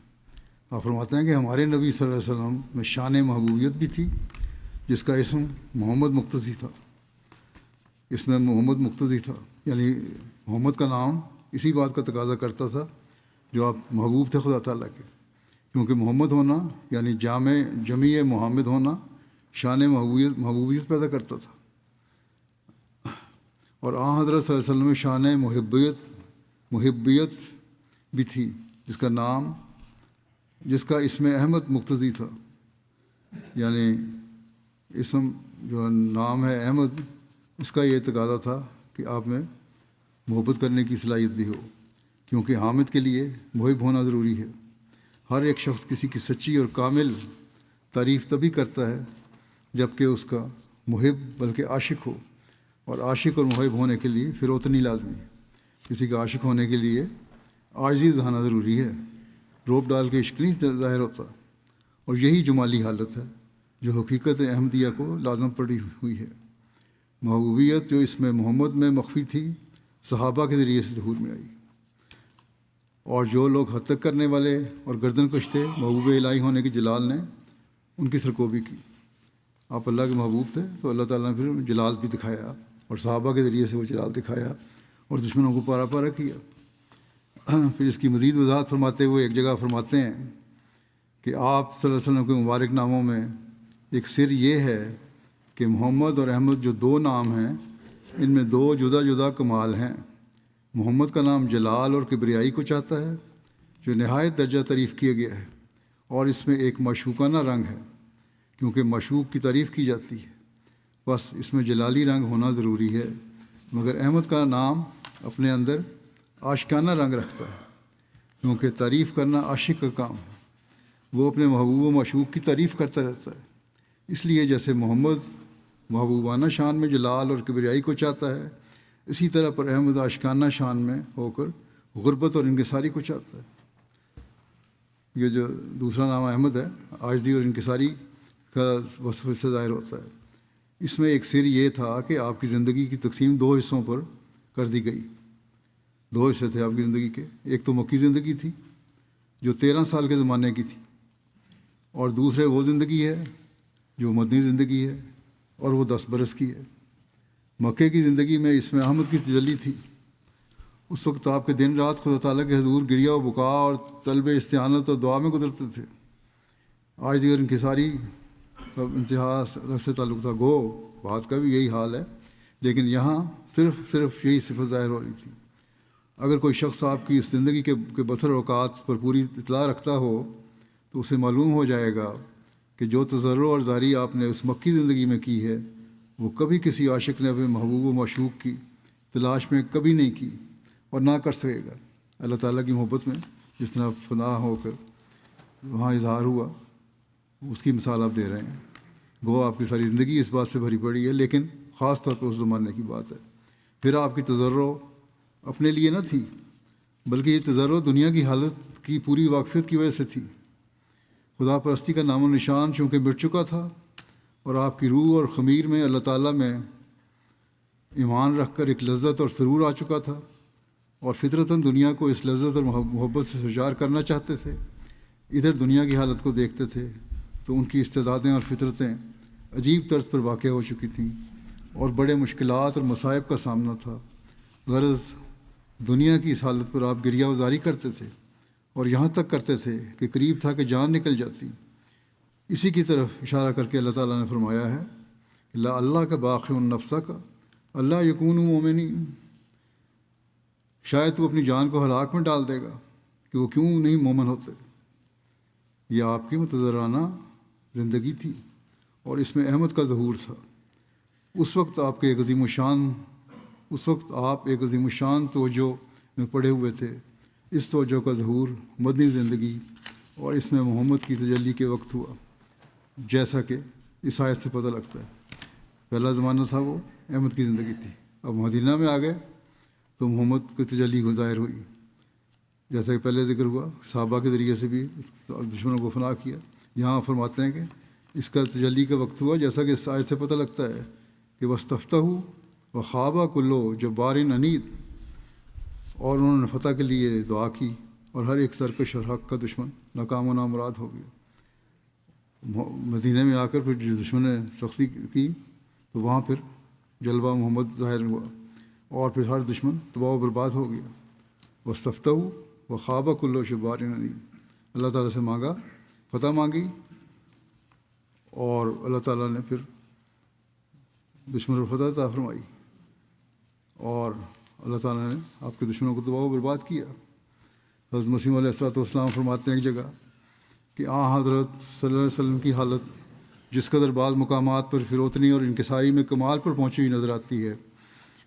آپ فرماتے ہیں کہ ہمارے نبی صلی اللہ علیہ وسلم میں شان محبوبیت بھی تھی جس کا اسم محمد مقتضی تھا، اس میں محمد مقتضی تھا، یعنی محمد کا نام اسی بات کا تقاضا کرتا تھا جو آپ محبوب تھے خدا تعالیٰ کے، کیونکہ محمد ہونا یعنی جمیع محمد ہونا شان محبوبیت پیدا کرتا تھا، اور حضرت صلی اللہ علیہ وسلم میں شان محبیت بھی تھی جس کا اسم احمد مقتضی تھا، یعنی اسم جو نام ہے احمد، اس کا یہ تقاضا تھا کہ آپ میں محبت کرنے کی صلاحیت بھی ہو، کیونکہ حامد کے لیے محب ہونا ضروری ہے۔ ہر ایک شخص کسی کی سچی اور کامل تعریف تبھی کرتا ہے جب کہ اس کا محب بلکہ عاشق ہو، اور عاشق اور محب ہونے کے لیے فروتنی لازمی ہے۔ کسی کا عاشق ہونے کے لیے عاجزی دکھانا ضروری ہے، روپ ڈال کے عشق نہیں ظاہر ہوتا، اور یہی جمالی حالت ہے جو حقیقت احمدیہ کو لازم پڑی ہوئی ہے۔ محبوبیت جو اس میں محمد میں مخفی تھی، صحابہ کے ذریعے سے ظہور میں آئی، اور جو لوگ حد تک کرنے والے اور گردن کش تھے، محبوب الہی ہونے کے جلال نے ان کی سرکوبی کی۔ آپ اللہ کے محبوب تھے تو اللہ تعالیٰ نے پھر جلال بھی دکھایا، اور صحابہ کے ذریعے سے وہ جلال دکھایا اور دشمنوں کو پارا پارا کیا۔ پھر اس کی مزید وضاحت فرماتے ہوئے ایک جگہ فرماتے ہیں کہ آپ صلی اللہ علیہ وسلم کے مبارک ناموں میں ایک سر یہ ہے کہ محمد اور احمد جو دو نام ہیں، ان میں دو جدا جدا کمال ہیں۔ محمد کا نام جلال اور کبریائی کو چاہتا ہے، جو نہایت درجہ تعریف کیا گیا ہے، اور اس میں ایک معشوقانہ رنگ ہے، کیونکہ معشوق کی تعریف کی جاتی ہے، بس اس میں جلالی رنگ ہونا ضروری ہے۔ مگر احمد کا نام اپنے اندر عاشقانہ رنگ رکھتا ہے، کیونکہ تعریف کرنا عاشق کا کام ہے۔ وہ اپنے محبوب و معشوق کی تعریف کرتا رہتا ہے، اس لیے جیسے محمد محبوبانہ شان میں جلال اور کبریائی کو چاہتا ہے، اسی طرح پر احمد عاشقانہ شان میں ہو کر غربت اور انکساری کو چاہتا ہے۔ یہ جو دوسرا نام احمد ہے، عاجزی اور انکساری کا وصف سے ظاہر ہوتا ہے۔ اس میں ایک سر یہ تھا کہ آپ کی زندگی کی تقسیم دو حصوں پر کر دی گئی۔ دو حصے تھے آپ کی زندگی کے، ایک تو مکی زندگی تھی جو 13 سال کے زمانے کی تھی، اور دوسرے وہ زندگی ہے جو مدنی زندگی ہے، اور وہ 10 برس کی ہے۔ مکے کی زندگی میں اس میں احمد کی تجلی تھی۔ اس وقت آپ کے دن رات خدا تعالیٰ کے حضور گریہ و بکا اور طلب استعانت اور دعا میں گزرتے تھے۔ عاجزی اور انکساری کا انتہا سے تعلق تھا، گو بات کا بھی یہی حال ہے، لیکن یہاں صرف یہی صفت ظاہر ہو رہی تھی۔ اگر کوئی شخص آپ کی اس زندگی کے بسر اوقات پر پوری اطلاع رکھتا ہو تو اسے معلوم ہو جائے گا کہ جو تضرع اور زاری آپ نے اس مکی زندگی میں کی ہے، وہ کبھی کسی عاشق نے اپنے محبوب و معشوق کی تلاش میں کبھی نہیں کی اور نہ کر سکے گا۔ اللہ تعالیٰ کی محبت میں جس طرح فنا ہو کر وہاں اظہار ہوا، اس کی مثال آپ دے رہے ہیں۔ گو آپ کی ساری زندگی اس بات سے بھری پڑی ہے، لیکن خاص طور پر اس زمانے کی بات ہے۔ پھر آپ کی تضرع اپنے لیے نہ تھی، بلکہ یہ تضرع دنیا کی حالت کی پوری واقفیت کی وجہ سے تھی۔ خدا پرستی کا نام و نشان چونکہ مٹ چکا تھا، اور آپ کی روح اور خمیر میں اللہ تعالیٰ میں ایمان رکھ کر ایک لذت اور سرور آ چکا تھا، اور فطرتاً دنیا کو اس لذت اور محبت سے سرشار کرنا چاہتے تھے۔ ادھر دنیا کی حالت کو دیکھتے تھے تو ان کی استعدادیں اور فطرتیں عجیب طرز پر واقع ہو چکی تھیں، اور بڑے مشکلات اور مصائب کا سامنا تھا۔ غرض دنیا کی اس حالت پر آپ گریہ وزاری کرتے تھے، اور یہاں تک کرتے تھے کہ قریب تھا کہ جان نکل جاتی۔ اسی کی طرف اشارہ کر کے اللہ تعالیٰ نے فرمایا ہے، لا اللہ کا باقی النفس کا اللہ یکون مومنین، شاید تو اپنی جان کو ہلاک میں ڈال دے گا کہ وہ کیوں نہیں مومن ہوتے۔ یہ آپ کی متضرانہ زندگی تھی، اور اس میں احمد کا ظہور تھا۔ اس وقت آپ ایک عظیم الشان توجہ میں پڑے ہوئے تھے۔ اس توجہ کا ظہور مدنی زندگی اور اس میں محمد کی تجلی کے وقت ہوا، جیسا کہ اس آیت سے پتہ لگتا ہے۔ پہلا زمانہ تھا وہ احمد کی زندگی تھی، اب مدینہ میں آ گئے تو محمد کی تجلی ظاہر ہوئی، جیسا کہ پہلے ذکر ہوا، صحابہ کے ذریعے سے بھی دشمنوں کو فنا کیا۔ یہاں فرماتے ہیں کہ اس کا تجلی کا وقت ہوا، جیسا کہ اس آیت سے پتہ لگتا ہے کہ وَاسْتَفْتَحُوا وَخَابَ كُلُّ جَبَّارٍ عَنِيدٍ، اور انہوں نے فتح کے لیے دعا کی، اور ہر ایک سرکش اور حق کا دشمن ناکام و نامراد ہو گیا۔ مدینہ میں آ کر پھر جو دشمن نے سختی کی تو وہاں پھر جلوہ محمد ظاہر ہوا، اور پھر ہر دشمن تباہ و برباد ہو گیا۔ وَاسْتَفْتَحُوا وَخَابَ كُلُّ جَبَّارٍ عَنِيدٍ، اللہ تعالیٰ سے مانگا، فتح مانگی، اور اللہ تعالیٰ نے پھر دشمن پر فتح عطا فرمائی، اور اللہ تعالیٰ نے آپ کے دشمنوں کو تباہ و برباد کیا۔ حضرت مسیح علیہ الصلوۃ والسلام فرماتے ہیں ایک جگہ کہ حضرت صلی اللہ علیہ وسلم کی حالت جس قدر بعض مقامات پر فروتنی اور انکساری میں کمال پر پہنچی ہوئی نظر آتی ہے،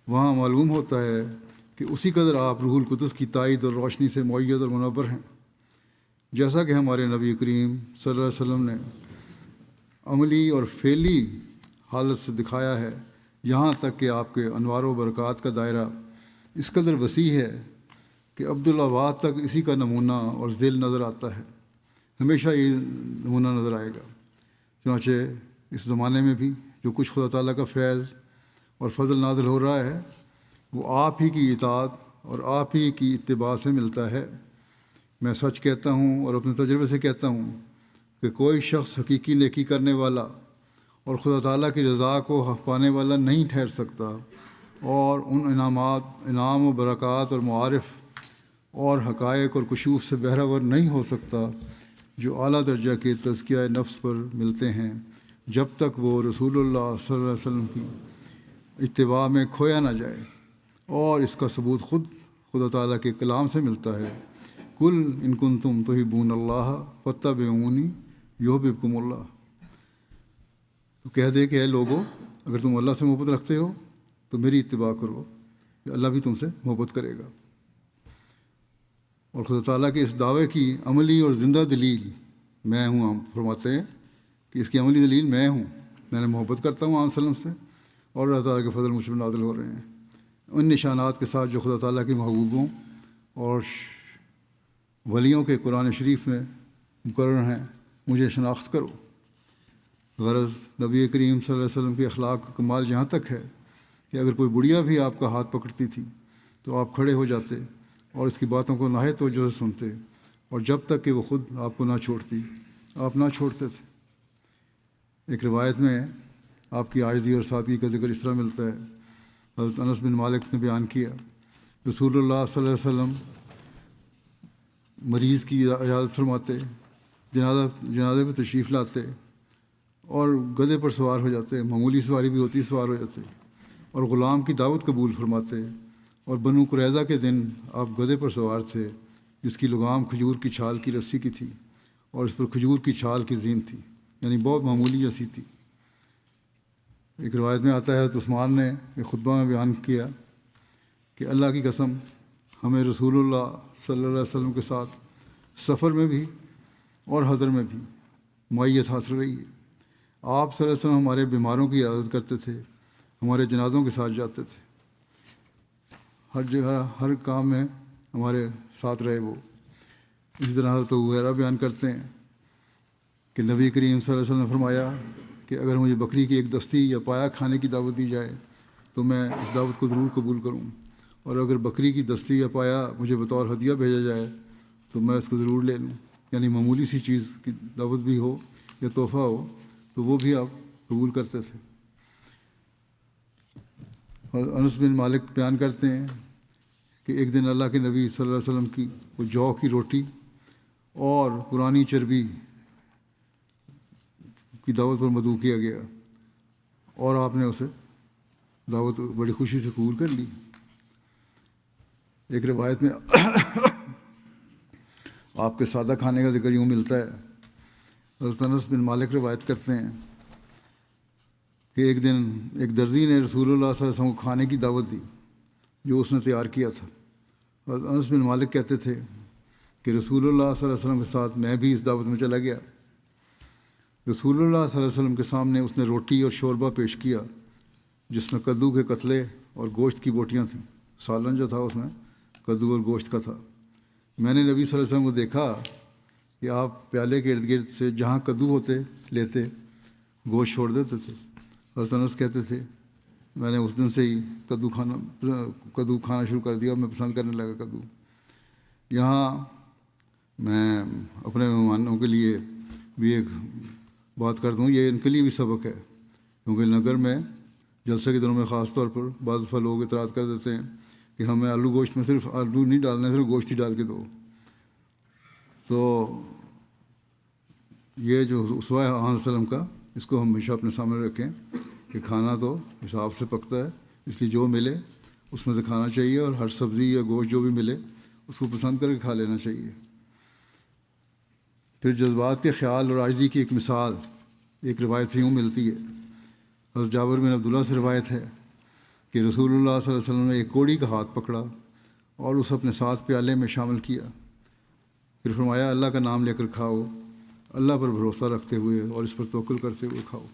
وہاں معلوم ہوتا ہے کہ اسی قدر آپ روح القدس کی تائید اور روشنی سے مؤید اور منور ہیں، جیسا کہ ہمارے نبی کریم صلی اللہ علیہ وسلم نے عملی اور فعلی حالت سے دکھایا ہے، یہاں تک کہ آپ کے انوار و برکات کا دائرہ اس قدر وسیع ہے کہ عبدالآباد تک اسی کا نمونہ اور ذیل نظر آتا ہے، ہمیشہ یہ نمونہ نظر آئے گا۔ چنانچہ اس زمانے میں بھی جو کچھ خدا تعالیٰ کا فیض اور فضل نازل ہو رہا ہے وہ آپ ہی کی اطاعت اور آپ ہی کی اتباع سے ملتا ہے۔ میں سچ کہتا ہوں اور اپنے تجربے سے کہتا ہوں کہ کوئی شخص حقیقی نیکی کرنے والا اور خدا تعالیٰ کی رضا کو پانے والا نہیں ٹھہر سکتا اور ان انعام و برکات اور معارف اور حقائق اور کشوف سے بہرہور نہیں ہو سکتا جو اعلیٰ درجہ کے تزکیہ نفس پر ملتے ہیں، جب تک وہ رسول اللہ صلی اللہ علیہ وسلم کی اتباع میں کھویا نہ جائے، اور اس کا ثبوت خود خدا تعالیٰ کے کلام سے ملتا ہے۔ کل ان کنتم تحبون اللہ فاتبعونی یحببکم اللہ۔ تو کہہ دے کہ اے لوگو، اگر تم اللہ سے محبت رکھتے ہو تو میری اتباع کرو، کہ اللہ بھی تم سے محبت کرے گا۔ اور خدا تعالیٰ کے اس دعوے کی عملی اور زندہ دلیل میں ہوں۔ ہم فرماتے ہیں کہ اس کی عملی دلیل میں ہوں، میں نے محبت کرتا ہوں آپ وسلم سے، اور اللہ تعالیٰ کے فضل مجھ پر نازل ہو رہے ہیں ان نشانات کے ساتھ جو خدا تعالیٰ کے محبوبوں اور ولیوں کے قرآن شریف میں مقرر ہیں۔ مجھے شناخت کرو۔ غرض نبی کریم صلی اللہ علیہ وسلم کے اخلاق کا کمال جہاں تک ہے کہ اگر کوئی بڑھیا بھی آپ کا ہاتھ پکڑتی تھی تو آپ کھڑے ہو جاتے اور اس کی باتوں کو نہایت توجہ سے سنتے، اور جب تک کہ وہ خود آپ کو نہ چھوڑتی آپ نہ چھوڑتے تھے۔ ایک روایت میں آپ کی عاجزی اور سادگی کا ذکر اس طرح ملتا ہے۔ حضرت انس بن مالک نے بیان کیا، رسول اللہ صلی اللہ علیہ وسلم مریض کی عیادت فرماتے، جنازے پہ تشریف لاتے اور گدھے پر سوار ہو جاتے، معمولی سواری بھی ہوتی سوار ہو جاتے، اور غلام کی دعوت قبول فرماتے۔ اور بنو قریظہ کے دن آپ گدھے پر سوار تھے جس کی لگام کھجور کی چھال کی رسی کی تھی، اور اس پر کھجور کی چھال کی زین تھی، یعنی بہت معمولی جیسی تھی۔ ایک روایت میں آتا ہے، عثمان نے ایک خطبہ میں بیان کیا کہ اللہ کی قسم، ہمیں رسول اللہ صلی اللہ علیہ وسلم کے ساتھ سفر میں بھی اور حضر میں بھی معیت حاصل رہی ہے۔ آپ صلی اللہ علیہ وسلم ہمارے بیماروں کی عیادت کرتے تھے، ہمارے جنازوں کے ساتھ جاتے تھے، ہر جگہ ہر کام میں ہمارے ساتھ رہے وہ۔ اسی طرح حضرت ہریرہ بیان کرتے ہیں کہ نبی کریم صلی اللہ علیہ وسلم نے فرمایا کہ اگر مجھے بکری کی ایک دستی یا پایا کھانے کی دعوت دی جائے تو میں اس دعوت کو ضرور قبول کروں، اور اگر بکری کی دستی یا پایا مجھے بطور ہدیہ بھیجا جائے تو میں اس کو ضرور لے لوں، یعنی معمولی سی چیز کی دعوت بھی ہو یا تحفہ ہو تو وہ بھی آپ قبول کرتے تھے۔ اور انس بن مالک بیان کرتے ہیں کہ ایک دن اللہ کے نبی صلی اللہ علیہ وسلم کی وہ جو کی روٹی اور پرانی چربی کی دعوت پر مدعو کیا گیا، اور آپ نے اسے دعوت بڑی خوشی سے قبول کر لی۔ ایک روایت میں آپ کے سادہ کھانے کا ذکر یوں ملتا ہے۔ حضرت انس بن مالک روایت کرتے ہیں کہ ایک دن ایک درزی نے رسول اللہ صلی اللہ علیہ وسلم کو کھانے کی دعوت دی جو اس نے تیار کیا تھا۔ حضرت انس بن مالک کہتے تھے کہ رسول اللہ صلی اللہ علیہ وسلم کے ساتھ میں بھی اس دعوت میں چلا گیا۔ رسول اللہ صلی اللہ علیہ وسلم کے سامنے اس نے روٹی اور شوربہ پیش کیا جس میں کدو کے قتلے اور گوشت کی بوٹیاں تھیں۔ سالن جو تھا اس میں کدو اور گوشت کا تھا۔ میں نے نبی صلی اللہ علیہ وسلم کو دیکھا کہ آپ پیالے کے ارد گرد سے جہاں کدو ہوتے لیتے، گوشت چھوڑ دیتے تھے۔ حضرت انس کہتے تھے میں نے اس دن سے ہی کدو کھانا شروع کر دیا، میں پسند کرنے لگا کدو۔ یہاں میں اپنے مہمانوں کے لیے بھی ایک بات کر دوں، یہ ان کے لیے بھی سبق ہے، کیونکہ نگر میں جلسے کے دنوں میں خاص طور پر بعض دفعہ لوگ اعتراض کر دیتے ہیں کہ ہمیں آلو گوشت میں صرف آلو نہیں ڈالنا ہے، صرف گوشت ہی ڈال کے دو۔ تو یہ جو اسوہ ہے علیہ وسلم کا، اس کو ہم ہمیشہ اپنے سامنے رکھیں کہ کھانا تو حساب سے پکتا ہے، اس لیے جو ملے اس میں سے کھانا چاہیے، اور ہر سبزی یا گوشت جو بھی ملے اس کو پسند کر کے کھا لینا چاہیے۔ پھر جذبات کے خیال اور عاجزی کی ایک مثال ایک روایت سے یوں ملتی ہے۔ حضرت جابر بن عبداللہ سے روایت ہے کہ رسول اللہ صلی اللہ علیہ وسلم نے ایک کوڑی کا ہاتھ پکڑا اور اسے اپنے ساتھ پیالے میں شامل کیا، پھر فرمایا اللہ کا نام لے کر کھاؤ، اللہ پر بھروسہ رکھتے ہوئے اور اس پر توکل کرتے ہوئے کھاؤ۔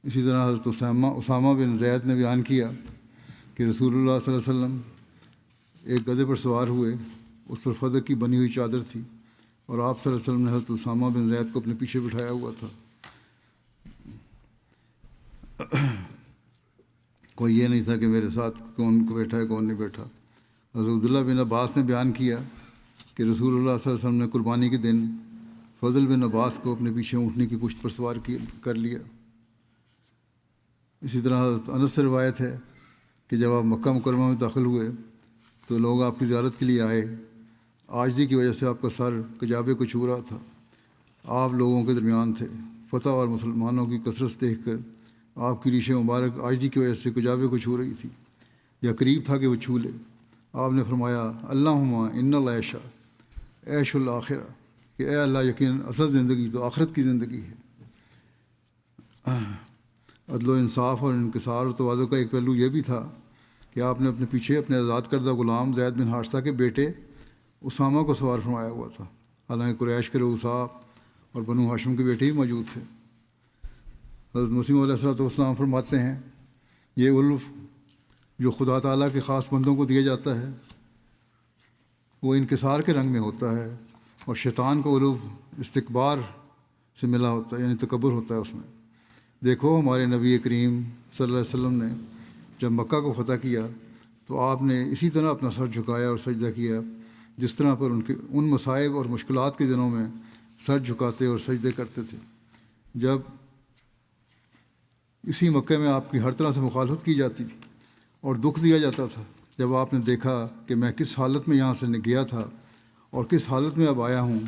اسی طرح حضرت اسامہ بن زید نے بیان کیا کہ رسول اللہ صلی اللہ علیہ وسلم ایک گدھے پر سوار ہوئے، اس پر فضہ کی بنی ہوئی چادر تھی، اور آپ صلی اللہ علیہ وسلم نے حضرت اسامہ بن زید کو اپنے پیچھے بٹھایا ہوا تھا۔ کوئی یہ نہیں تھا کہ میرے ساتھ کون بیٹھا ہے کون نہیں بیٹھا۔ حضرت عبداللہ بن عباس نے بیان کیا کہ رسول اللہ صلی اللہ علیہ وسلم نے قربانی کے دن فضل بن عباس کو اپنے پیچھے اونٹنے کی پشت پر سوار کر لیا۔ اسی طرح حضرت انس سے روایت ہے کہ جب آپ مکہ مکرمہ میں داخل ہوئے تو لوگ آپ کی زیارت کے لیے آئے۔ عاجزی کی وجہ سے آپ کا سر کجابے کو چھو رہا تھا۔ آپ لوگوں کے درمیان تھے۔ فتح اور مسلمانوں کی کثرت دیکھ کر آپ کی ریش مبارک عاجزی کی وجہ سے کجابے کو چھو رہی تھی یا قریب تھا کہ وہ چھو لے۔ آپ نے فرمایا اللہم ان العیش عیش الآخرہ، کہ اے اللہ یقین اصل زندگی تو آخرت کی زندگی ہے۔ عدل و انصاف اور انکسار اور توازو کا ایک پہلو یہ بھی تھا کہ آپ نے اپنے پیچھے اپنے آزاد کردہ غلام زید بن حارثہ کے بیٹے اسامہ کو سوار فرمایا ہوا تھا، حالانکہ قریش کے رؤساء اور بنو ہاشم کے بیٹے ہی موجود تھے۔ حضرت مسیح علیہ السلام فرماتے ہیں یہ الف جو خدا تعالیٰ کے خاص بندوں کو دیا جاتا ہے وہ انکسار کے رنگ میں ہوتا ہے، اور شیطان کا الف استکبار سے ملا ہوتا ہے، یعنی تکبر ہوتا ہے اس میں۔ دیکھو ہمارے نبی کریم صلی اللہ علیہ وسلم نے جب مکہ کو فتح کیا تو آپ نے اسی طرح اپنا سر جھکایا اور سجدہ کیا جس طرح پر ان مصائب اور مشکلات کے دنوں میں سر جھکاتے اور سجدے کرتے تھے۔ جب اسی مکہ میں آپ کی ہر طرح سے مخالفت کی جاتی تھی اور دکھ دیا جاتا تھا، جب آپ نے دیکھا کہ میں کس حالت میں یہاں سے گیا تھا اور کس حالت میں اب آیا ہوں،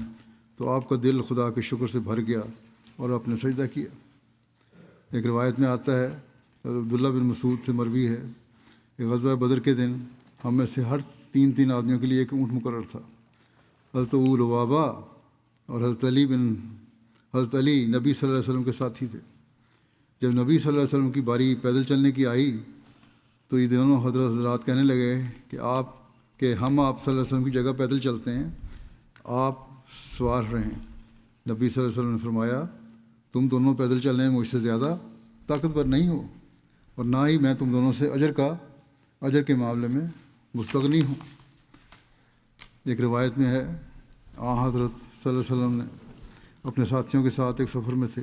تو آپ کا دل خدا کے شکر سے بھر گیا اور آپ نے سجدہ کیا۔ ایک روایت میں آتا ہے، حضرت عبداللہ بن مسعود سے مروی ہے کہ غزوہ بدر کے دن ہم میں سے ہر تین آدمیوں کے لیے ایک اونٹ مقرر تھا۔ حضرت ابو لبابہ اور حضرت علی نبی صلی اللہ علیہ وسلم کے ساتھی تھے۔ جب نبی صلی اللہ علیہ وسلم کی باری پیدل چلنے کی آئی تو یہ دونوں حضرات کہنے لگے کہ ہم آپ صلی اللہ علیہ وسلم کی جگہ پیدل چلتے ہیں، آپ سوار رہیں۔ نبی صلی اللہ علیہ وسلم نے فرمایا تم دونوں پیدل چلنے میں مجھ سے زیادہ طاقتور نہیں ہو، اور نہ ہی میں تم دونوں سے اجر کے معاملے میں مستغنی ہوں۔ ایک روایت میں ہے حضرت صلی اللہ علیہ وسلم نے اپنے ساتھیوں کے ساتھ ایک سفر میں تھے۔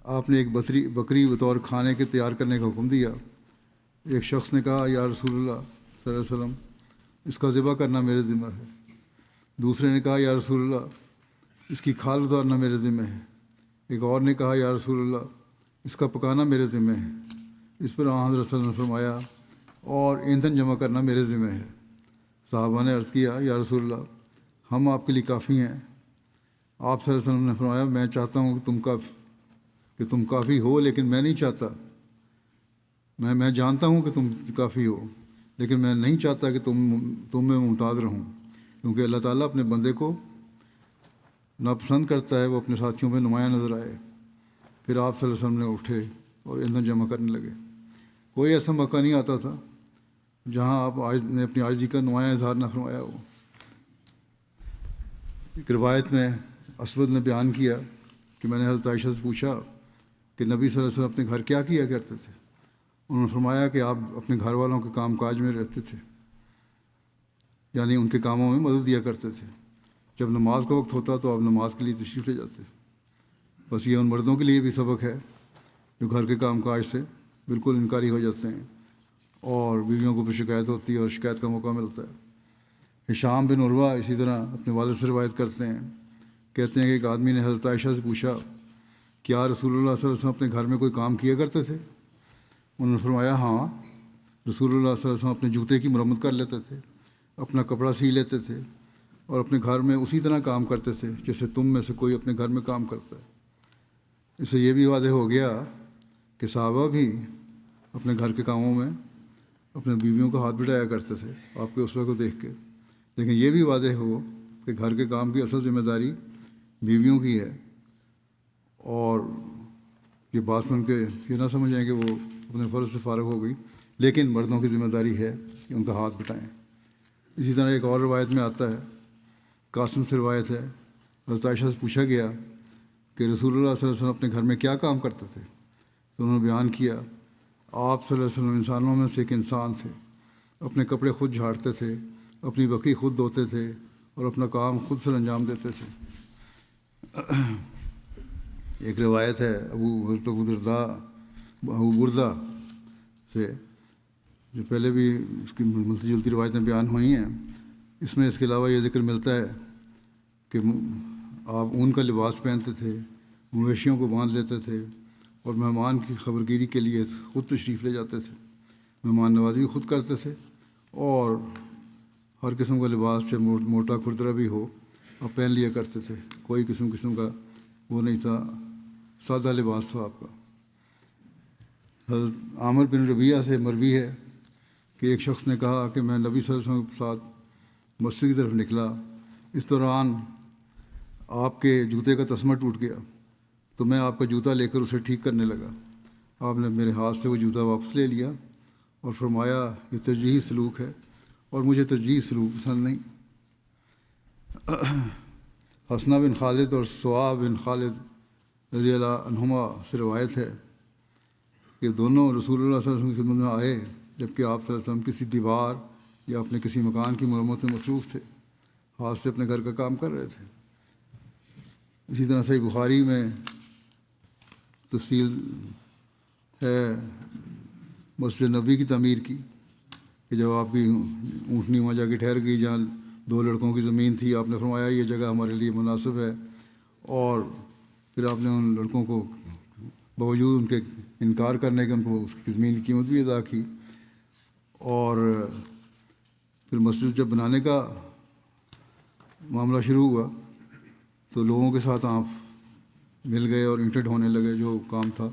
آپ نے ایک بکری بطور کھانے کے تیار کرنے کا حکم دیا۔ ایک شخص نے کہا یا رسول اللہ صلی اللہ علیہ وسلم اس کا ذبح کرنا میرے ذمہ ہے۔ دوسرے نے کہا یا رسول اللہ اس کی کھال اتارنا میرے ذمہ ہے۔ ایک اور نے کہا یا رسول اللہ اس کا پکانا میرے ذمہ ہے۔ اس پر حضرت صلی اللہ علیہ وسلم نے فرمایا اور ایندھن جمع کرنا میرے ذمہ ہے۔ صحابہ نے عرض کیا یا رسول اللہ ہم آپ کے لیے کافی ہیں۔ آپ صلی اللہ علیہ وسلم نے فرمایا میں چاہتا ہوں کہ تم کافی ہو، لیکن میں نہیں چاہتا، میں جانتا ہوں کہ تم کافی ہو، لیکن میں نہیں چاہتا کہ تم میں ممتاز رہوں، کیونکہ اللہ تعالیٰ اپنے بندے کو ناپسند کرتا ہے وہ اپنے ساتھیوں میں نمایاں نظر آئے۔ پھر آپ صلی اللہ علیہ وسلم نے اٹھے اور ایندھن جمع کرنے لگے۔ کوئی ایسا موقع نہیں آتا تھا جہاں آپ نے اپنی عاجزی کا نمایاں اظہار نہ فرمایا ہو۔ ایک روایت میں اسود نے بیان کیا کہ میں نے حضرت عائشہ سے پوچھا کہ نبی صلی اللہ علیہ وسلم اپنے گھر کیا کیا کرتے تھے؟ انہوں نے فرمایا کہ آپ اپنے گھر والوں کے کام کاج میں رہتے تھے، یعنی ان کے کاموں میں مدد دیا کرتے تھے۔ جب نماز کا وقت ہوتا تو آپ نماز کے لیے تشریف لے جاتے۔ بس یہ ان مردوں کے لیے بھی سبق ہے جو گھر کے کام کاج سے بالکل انکاری ہو جاتے ہیں اور بیویوں کو بھی شکایت ہوتی ہے اور شکایت کا موقع ملتا ہے۔ ہشام بن عروہ اسی طرح اپنے والد سے روایت کرتے ہیں، کہتے ہیں کہ ایک آدمی نے حضرت عائشہ سے پوچھا کیا رسول اللہ صلی اللہ علیہ وسلم اپنے گھر میں کوئی کام کیا کرتے تھے؟ انہوں نے فرمایا ہاں، رسول اللہ صلی اللہ علیہ وسلم اپنے جوتے کی مرمت کر لیتے تھے، اپنا کپڑا سی لیتے تھے اور اپنے گھر میں اسی طرح کام کرتے تھے جیسے تم میں سے کوئی اپنے گھر میں کام کرتا ہے۔ اس سے یہ بھی واضح ہو گیا کہ صحابہ بھی اپنے گھر کے کاموں میں اپنے بیویوں کا ہاتھ بٹایا کرتے تھے آپ کے اسوے کو دیکھ کے، لیکن یہ بھی واضح ہو کہ گھر کے کام کی اصل ذمہ داری بیویوں کی ہے، اور یہ بات سن کے یہ نہ سمجھیں کہ وہ اپنے فرض سے فارغ ہو گئی، لیکن مردوں کی ذمہ داری ہے کہ ان کا ہاتھ بٹائیں۔ اسی طرح ایک اور روایت میں آتا ہے، قاسم سے روایت ہے، حضرت عائشہ سے پوچھا گیا کہ رسول اللہ صلی اللہ علیہ وسلم اپنے گھر میں کیا کام کرتے تھے؟ تو انہوں نے بیان کیا آپ صلی اللہ علیہ وسلم انسانوں میں سے ایک انسان تھے، اپنے کپڑے خود جھاڑتے تھے، اپنی بکری خود دھوتے تھے اور اپنا کام خود سر انجام دیتے تھے۔ ایک روایت ہے حضرت ابو درداء ابو بردہ سے، جو پہلے بھی اس کی ملتی جلتی روایتیں بیان ہوئی ہیں، اس میں اس کے علاوہ یہ ذکر ملتا ہے کہ آپ اون کا لباس پہنتے تھے، مویشیوں کو باندھ لیتے تھے، اور مہمان کی خبرگیری کے لیے خود تشریف لے جاتے تھے، مہمان نوازی خود کرتے تھے، اور ہر قسم کا لباس چاہے موٹا کھردرا بھی ہو آپ پہن لیا کرتے تھے، کوئی قسم کا وہ نہیں تھا، سادہ لباس تھا آپ کا۔ حضرت عامر بن ربیعہ سے مروی ہے کہ ایک شخص نے کہا کہ میں نبی صلی اللہ علیہ وسلم کے ساتھ مسجد کی طرف نکلا، اس دوران آپ کے جوتے کا تسمہ ٹوٹ گیا، تو میں آپ کا جوتا لے کر اسے ٹھیک کرنے لگا۔ آپ نے میرے ہاتھ سے وہ جوتا واپس لے لیا اور فرمایا یہ ترجیحی سلوک ہے، اور مجھے ترجیحی سلوک پسند نہیں۔ حسنہ بن خالد اور سوا بن خالد رضی اللہ عنہما سے روایت ہے کہ دونوں رسول اللہ صلی اللہ علیہ وسلم کی خدمت میں آئے جبکہ آپ صلی اللہ علیہ وسلم کسی دیوار یا اپنے کسی مکان کی مرمت میں مصروف تھے، ہاتھ سے اپنے گھر کا کام کر رہے تھے۔ اسی طرح صحیح بخاری میں تفصیل ہے مسجد نبی کی تعمیر کی، کہ جب آپ کی اونٹنی وہاں جا کے ٹھہر گئی جہاں 2 لڑکوں کی زمین تھی، آپ نے فرمایا یہ جگہ ہمارے لیے مناسب ہے، اور پھر آپ نے ان لڑکوں کو باوجود ان کے انکار کرنے کے ان کو اس کی زمین کی قیمت بھی ادا کی، اور پھر مسجد جب بنانے کا معاملہ شروع ہوا تو لوگوں کے ساتھ آپ مل گئے اور انٹرڈ ہونے لگے، جو کام تھا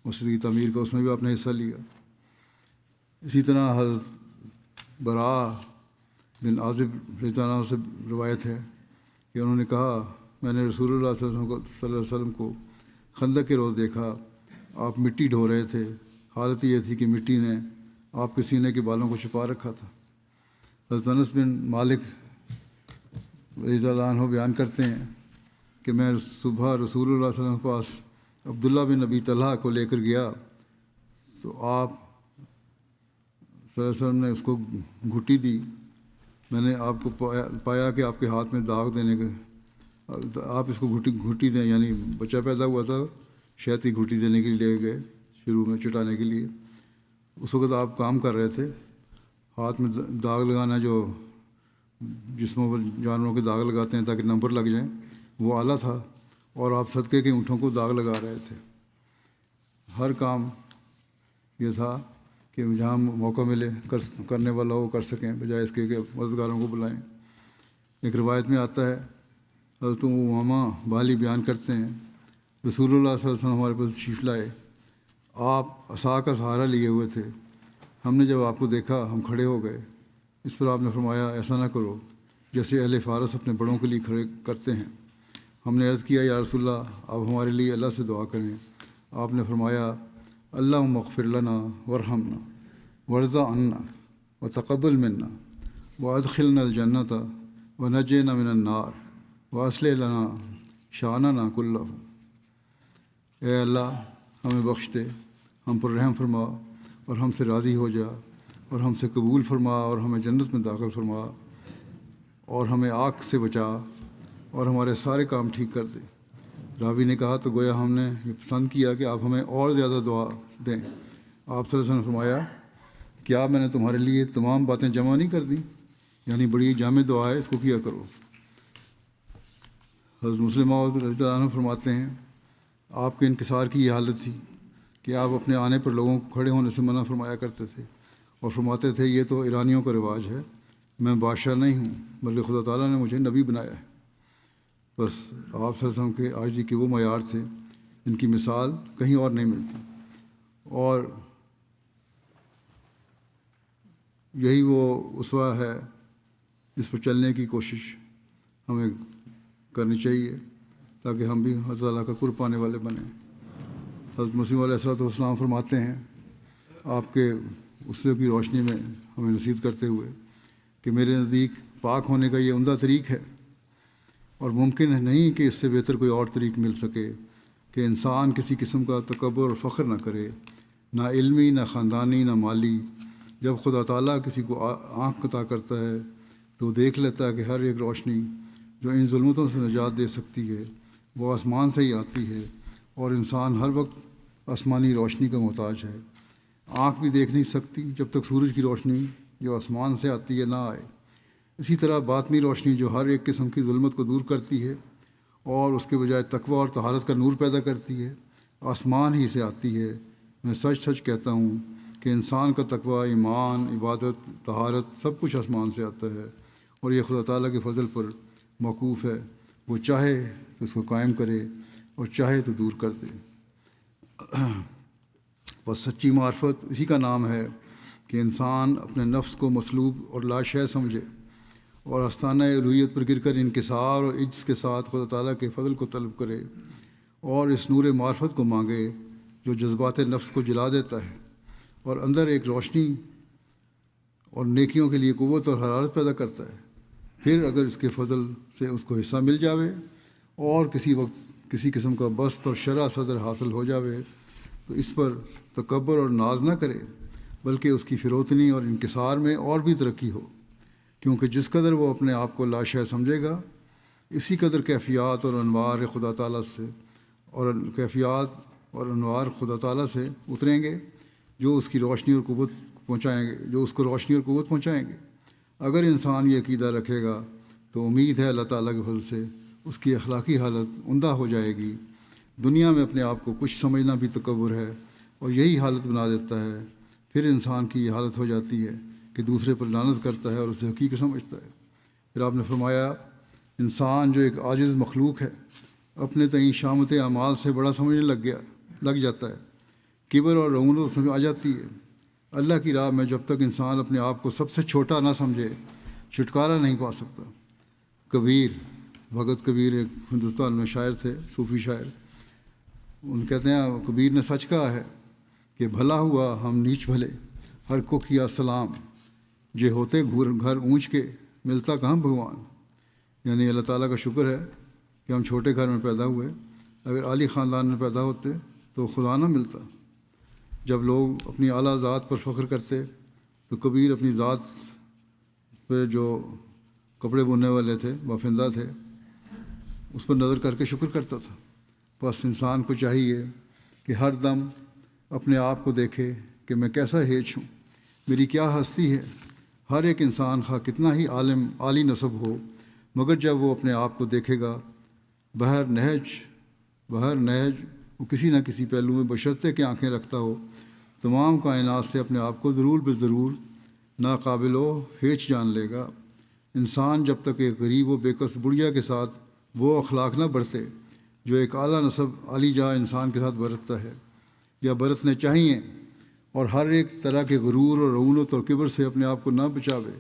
مسجد کی تعمیر کا اس میں بھی آپ نے حصہ لیا۔ اسی طرح حضرت براء بن عازب رضی اللہ عنہ سے روایت ہے کہ انہوں نے کہا میں نے رسول اللہ صلی اللہ علیہ وسلم کو خندق کے روز دیکھا، آپ مٹی ڈھو رہے تھے، حالت یہ تھی کہ مٹی نے آپ کے سینے کے بالوں کو چھپا رکھا تھا۔ حضرت انس بن مالک رضی اللہ عنہ بیان کرتے ہیں کہ میں صبح رسول اللہ صلی اللہ علیہ وسلم کے پاس عبداللہ بن ابی طلحہ کو لے کر گیا، تو آپ صلی اللہ علیہ وسلم نے اس کو گھٹی دی۔ میں نے آپ کو پایا کہ آپ کے ہاتھ میں داغ دینے کا، آپ اس کو گھٹی دیں، یعنی بچہ پیدا ہوا تھا، شہد کی گھٹی دینے کے لیے لے گئے شروع میں چٹانے کے لیے۔ اس وقت آپ کام کر رہے تھے، ہاتھ میں داغ لگانا جو جسموں پر جانوروں کے داغ لگاتے ہیں تاکہ نمبر لگ جائیں، وہ آلہ تھا، اور آپ صدقے کے اونٹوں کو داغ لگا رہے تھے۔ ہر کام یہ تھا کہ جہاں موقع ملے کرنے والا وہ کر سکیں، بجائے اس کے کہ مددگاروں کو بلائیں۔ ایک روایت میں آتا ہے، حضرت امامہ بالی بیان کرتے ہیں رسول اللہ صلی اللہ علیہ وسلم ہمارے پاس تشریف لائے، آپ عصا کا سہارا لیے ہوئے تھے، ہم نے جب آپ کو دیکھا ہم کھڑے ہو گئے، اس پر آپ نے فرمایا ایسا نہ کرو جیسے اہل فارس اپنے بڑوں کے لیے کھڑے کرتے ہیں۔ ہم نے عرض کیا یا رسول اللہ آپ ہمارے لیے اللہ سے دعا کریں۔ آپ نے فرمایا اللہم اغفر لنا ورحمنا وارض عنا وتقبل منا وادخلنا الجنۃ ونجنا من النار واصلح لنا شاننا کلہ۔ اے اللہ ہمیں بخش دے، ہم پر رحم فرما اور ہم سے راضی ہو جا، اور ہم سے قبول فرما اور ہمیں جنت میں داخل فرما، اور ہمیں آگ سے بچا اور ہمارے سارے کام ٹھیک کر دے۔ راوی نے کہا تو گویا ہم نے یہ پسند کیا کہ آپ ہمیں اور زیادہ دعا دیں۔ آپ صلی اللہ علیہ وسلم نے فرمایا کیا میں نے تمہارے لیے تمام باتیں جمع نہیں کر دیں؟ یعنی بڑی جامع دعا ہے، اس کو کیا کرو۔ حضرت مسلم رضی اللہ عنہ فرماتے ہیں آپ کے انکسار کی یہ حالت تھی کہ آپ اپنے آنے پر لوگوں کو کھڑے ہونے سے منع فرمایا کرتے تھے، اور فرماتے تھے یہ تو ایرانیوں کا رواج ہے، میں بادشاہ نہیں ہوں بلکہ خدا تعالیٰ نے مجھے نبی بنایا ہے۔ بس آپ صلی اللہ علیہ وسلم کے عاجزی کے وہ معیار تھے ان کی مثال کہیں اور نہیں ملتی، اور یہی وہ اسوہ ہے جس پر چلنے کی کوشش ہمیں کرنی چاہیے تاکہ ہم بھی اللہ تعالیٰ کا قرب پانے والے بنیں۔ حضرت مسیح علیہ السلام فرماتے ہیں آپ کے اسوے کی روشنی میں ہمیں نصیحت کرتے ہوئے کہ میرے نزدیک پاک ہونے کا یہ عمدہ طریق ہے، اور ممکن نہیں کہ اس سے بہتر کوئی اور طریق مل سکے کہ انسان کسی قسم کا تکبر اور فخر نہ کرے، نہ علمی، نہ خاندانی، نہ مالی۔ جب خدا تعالیٰ کسی کو آنکھ عطا کرتا ہے تو وہ دیکھ لیتا ہے کہ ہر ایک روشنی جو ان ظلمتوں سے نجات دے سکتی ہے وہ آسمان سے ہی آتی ہے، اور انسان ہر وقت آسمانی روشنی کا محتاج ہے۔ آنکھ بھی دیکھ نہیں سکتی جب تک سورج کی روشنی جو آسمان سے آتی ہے نہ آئے۔ اسی طرح باطنی روشنی جو ہر ایک قسم کی ظلمت کو دور کرتی ہے اور اس کے بجائے تقویٰ اور طہارت کا نور پیدا کرتی ہے، آسمان ہی سے آتی ہے۔ میں سچ سچ کہتا ہوں کہ انسان کا تقویٰ، ایمان، عبادت، طہارت سب کچھ آسمان سے آتا ہے، اور یہ خدا تعالیٰ کے فضل پر موقوف ہے۔ وہ چاہے تو اس کو قائم کرے اور چاہے تو دور کر دے۔ بس سچی معرفت اسی کا نام ہے کہ انسان اپنے نفس کو مصلوب اور لاشے سمجھے اور آستانہ الوہیت پر گر کر انکسار اور عجز کے ساتھ خدا تعالیٰ کے فضل کو طلب کرے اور اس نور معرفت کو مانگے جو جذبات نفس کو جلا دیتا ہے اور اندر ایک روشنی اور نیکیوں کے لیے قوت اور حرارت پیدا کرتا ہے۔ پھر اگر اس کے فضل سے اس کو حصہ مل جاوے اور کسی وقت کسی قسم کا بست اور شرح صدر حاصل ہو جاوے تو اس پر تکبر اور ناز نہ کرے، بلکہ اس کی فروتنی اور انکسار میں اور بھی ترقی ہو، کیونکہ جس قدر وہ اپنے آپ کو لاشے سمجھے گا اسی قدر کیفیات اور انوار خدا تعالیٰ سے اور کیفیات اور انوار خدا تعالیٰ سے اتریں گے جو اس کی روشنی اور قوت پہنچائیں گے، جو اس کو روشنی اور قوت پہنچائیں گے۔ اگر انسان یہ عقیدہ رکھے گا تو امید ہے اللہ تعالیٰ کے فضل سے اس کی اخلاقی حالت عمدہ ہو جائے گی۔ دنیا میں اپنے آپ کو کچھ سمجھنا بھی تکبر ہے اور یہی حالت بنا دیتا ہے۔ پھر انسان کی یہ حالت ہو جاتی ہے کہ دوسرے پر لعنت کرتا ہے اور اسے حقیقت سمجھتا ہے۔ پھر آپ نے فرمایا انسان جو ایک عاجز مخلوق ہے اپنے تئیں شامت اعمال سے بڑا سمجھنے لگ جاتا ہے، کبر اور رعونت اس میں آ جاتی ہے۔ اللہ کی راہ میں جب تک انسان اپنے آپ کو سب سے چھوٹا نہ سمجھے چھٹکارا نہیں پا سکتا۔ کبیر، بھگت کبیر ایک ہندوستان میں شاعر تھے، صوفی شاعر، ان کہتے ہیں کبیر نے سچ کہا ہے کہ بھلا ہوا ہم نیچ بھلے ہر کو کیا سلام، جے ہوتے گھر اونچ کے ملتا کہاں بھگوان۔ یعنی اللہ تعالیٰ کا شکر ہے کہ ہم چھوٹے گھر میں پیدا ہوئے، اگر عالی خاندان میں پیدا ہوتے تو خدا نہ ملتا۔ جب لوگ اپنی اعلیٰ ذات پر فخر کرتے تو کبیر اپنی ذات پہ جو کپڑے بننے والے تھے، بافندہ تھے، اس پر نظر کر کے شکر کرتا تھا۔ بس انسان کو چاہیے کہ ہر دم اپنے آپ کو دیکھے کہ میں کیسا ہیچ ہوں، میری کیا ہستی ہے۔ ہر ایک انسان خواہ کتنا ہی عالم عالی نسب ہو، مگر جب وہ اپنے آپ کو دیکھے گا بہر نہج وہ کسی نہ کسی پہلو میں بشرطے کہ آنکھیں رکھتا ہو، تمام کائنات سے اپنے آپ کو ضرور بضرور ناقابل و ہیچ جان لے گا۔ انسان جب تک ایک غریب و بے کس بڑھیا کے ساتھ وہ اخلاق نہ برتے جو ایک اعلیٰ نسب عالی جا انسان کے ساتھ برتتا ہے یا برتنے چاہیے، اور ہر ایک طرح کے غرور اور رعونت اور کبر سے اپنے آپ کو نہ بچاوے،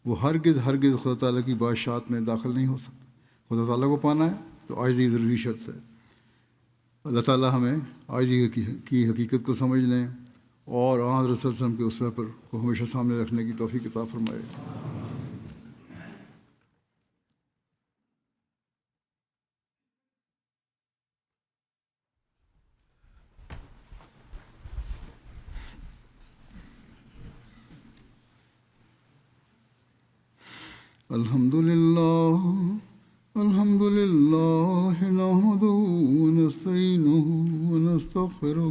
وہ ہرگز خدا تعالیٰ کی بادشاہت میں داخل نہیں ہو سکتا۔ خدا تعالیٰ کو پانا ہے تو عاجزی ضروری شرط ہے۔ اللہ تعالیٰ ہمیں عاجزی کی حقیقت کو سمجھنے اور حضرت صلی اللہ علیہ وسلم کے اسوہ پر کو ہمیشہ سامنے رکھنے کی توفیق عطا فرمائے۔ الحمد للہ نحمدہ ونستعینہ ونستغفرہ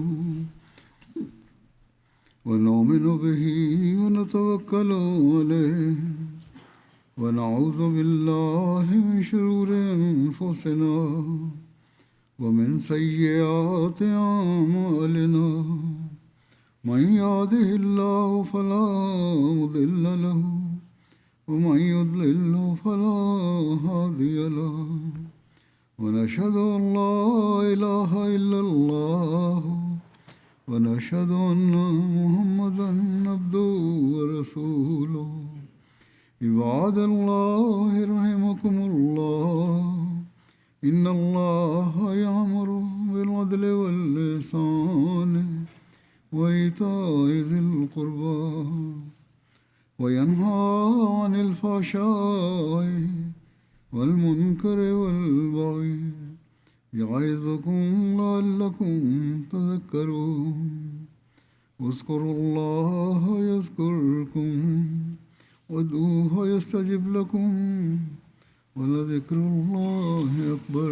ونؤمن بہ ونتوکل علیہ ونعوذ باللہ من شرور انفسنا ومن سیئات اعمالنا من یہدہ اللہ فلا مضل لہ ومن يضلل فلا هادي له ونشهد أن لا إله إلا الله ونشهد أن محمدا عبده ورسوله عباد الله رحمكم الله إن الله يأمر بالعدل والإحسان وإيتاء ذي القربى وينهى عن الفحشاء والمنكر والبغي يعظكم لعلكم تذكرون اذكروا الله يذكركم وادعوه يستجب لكم ولذكر الله أكبر۔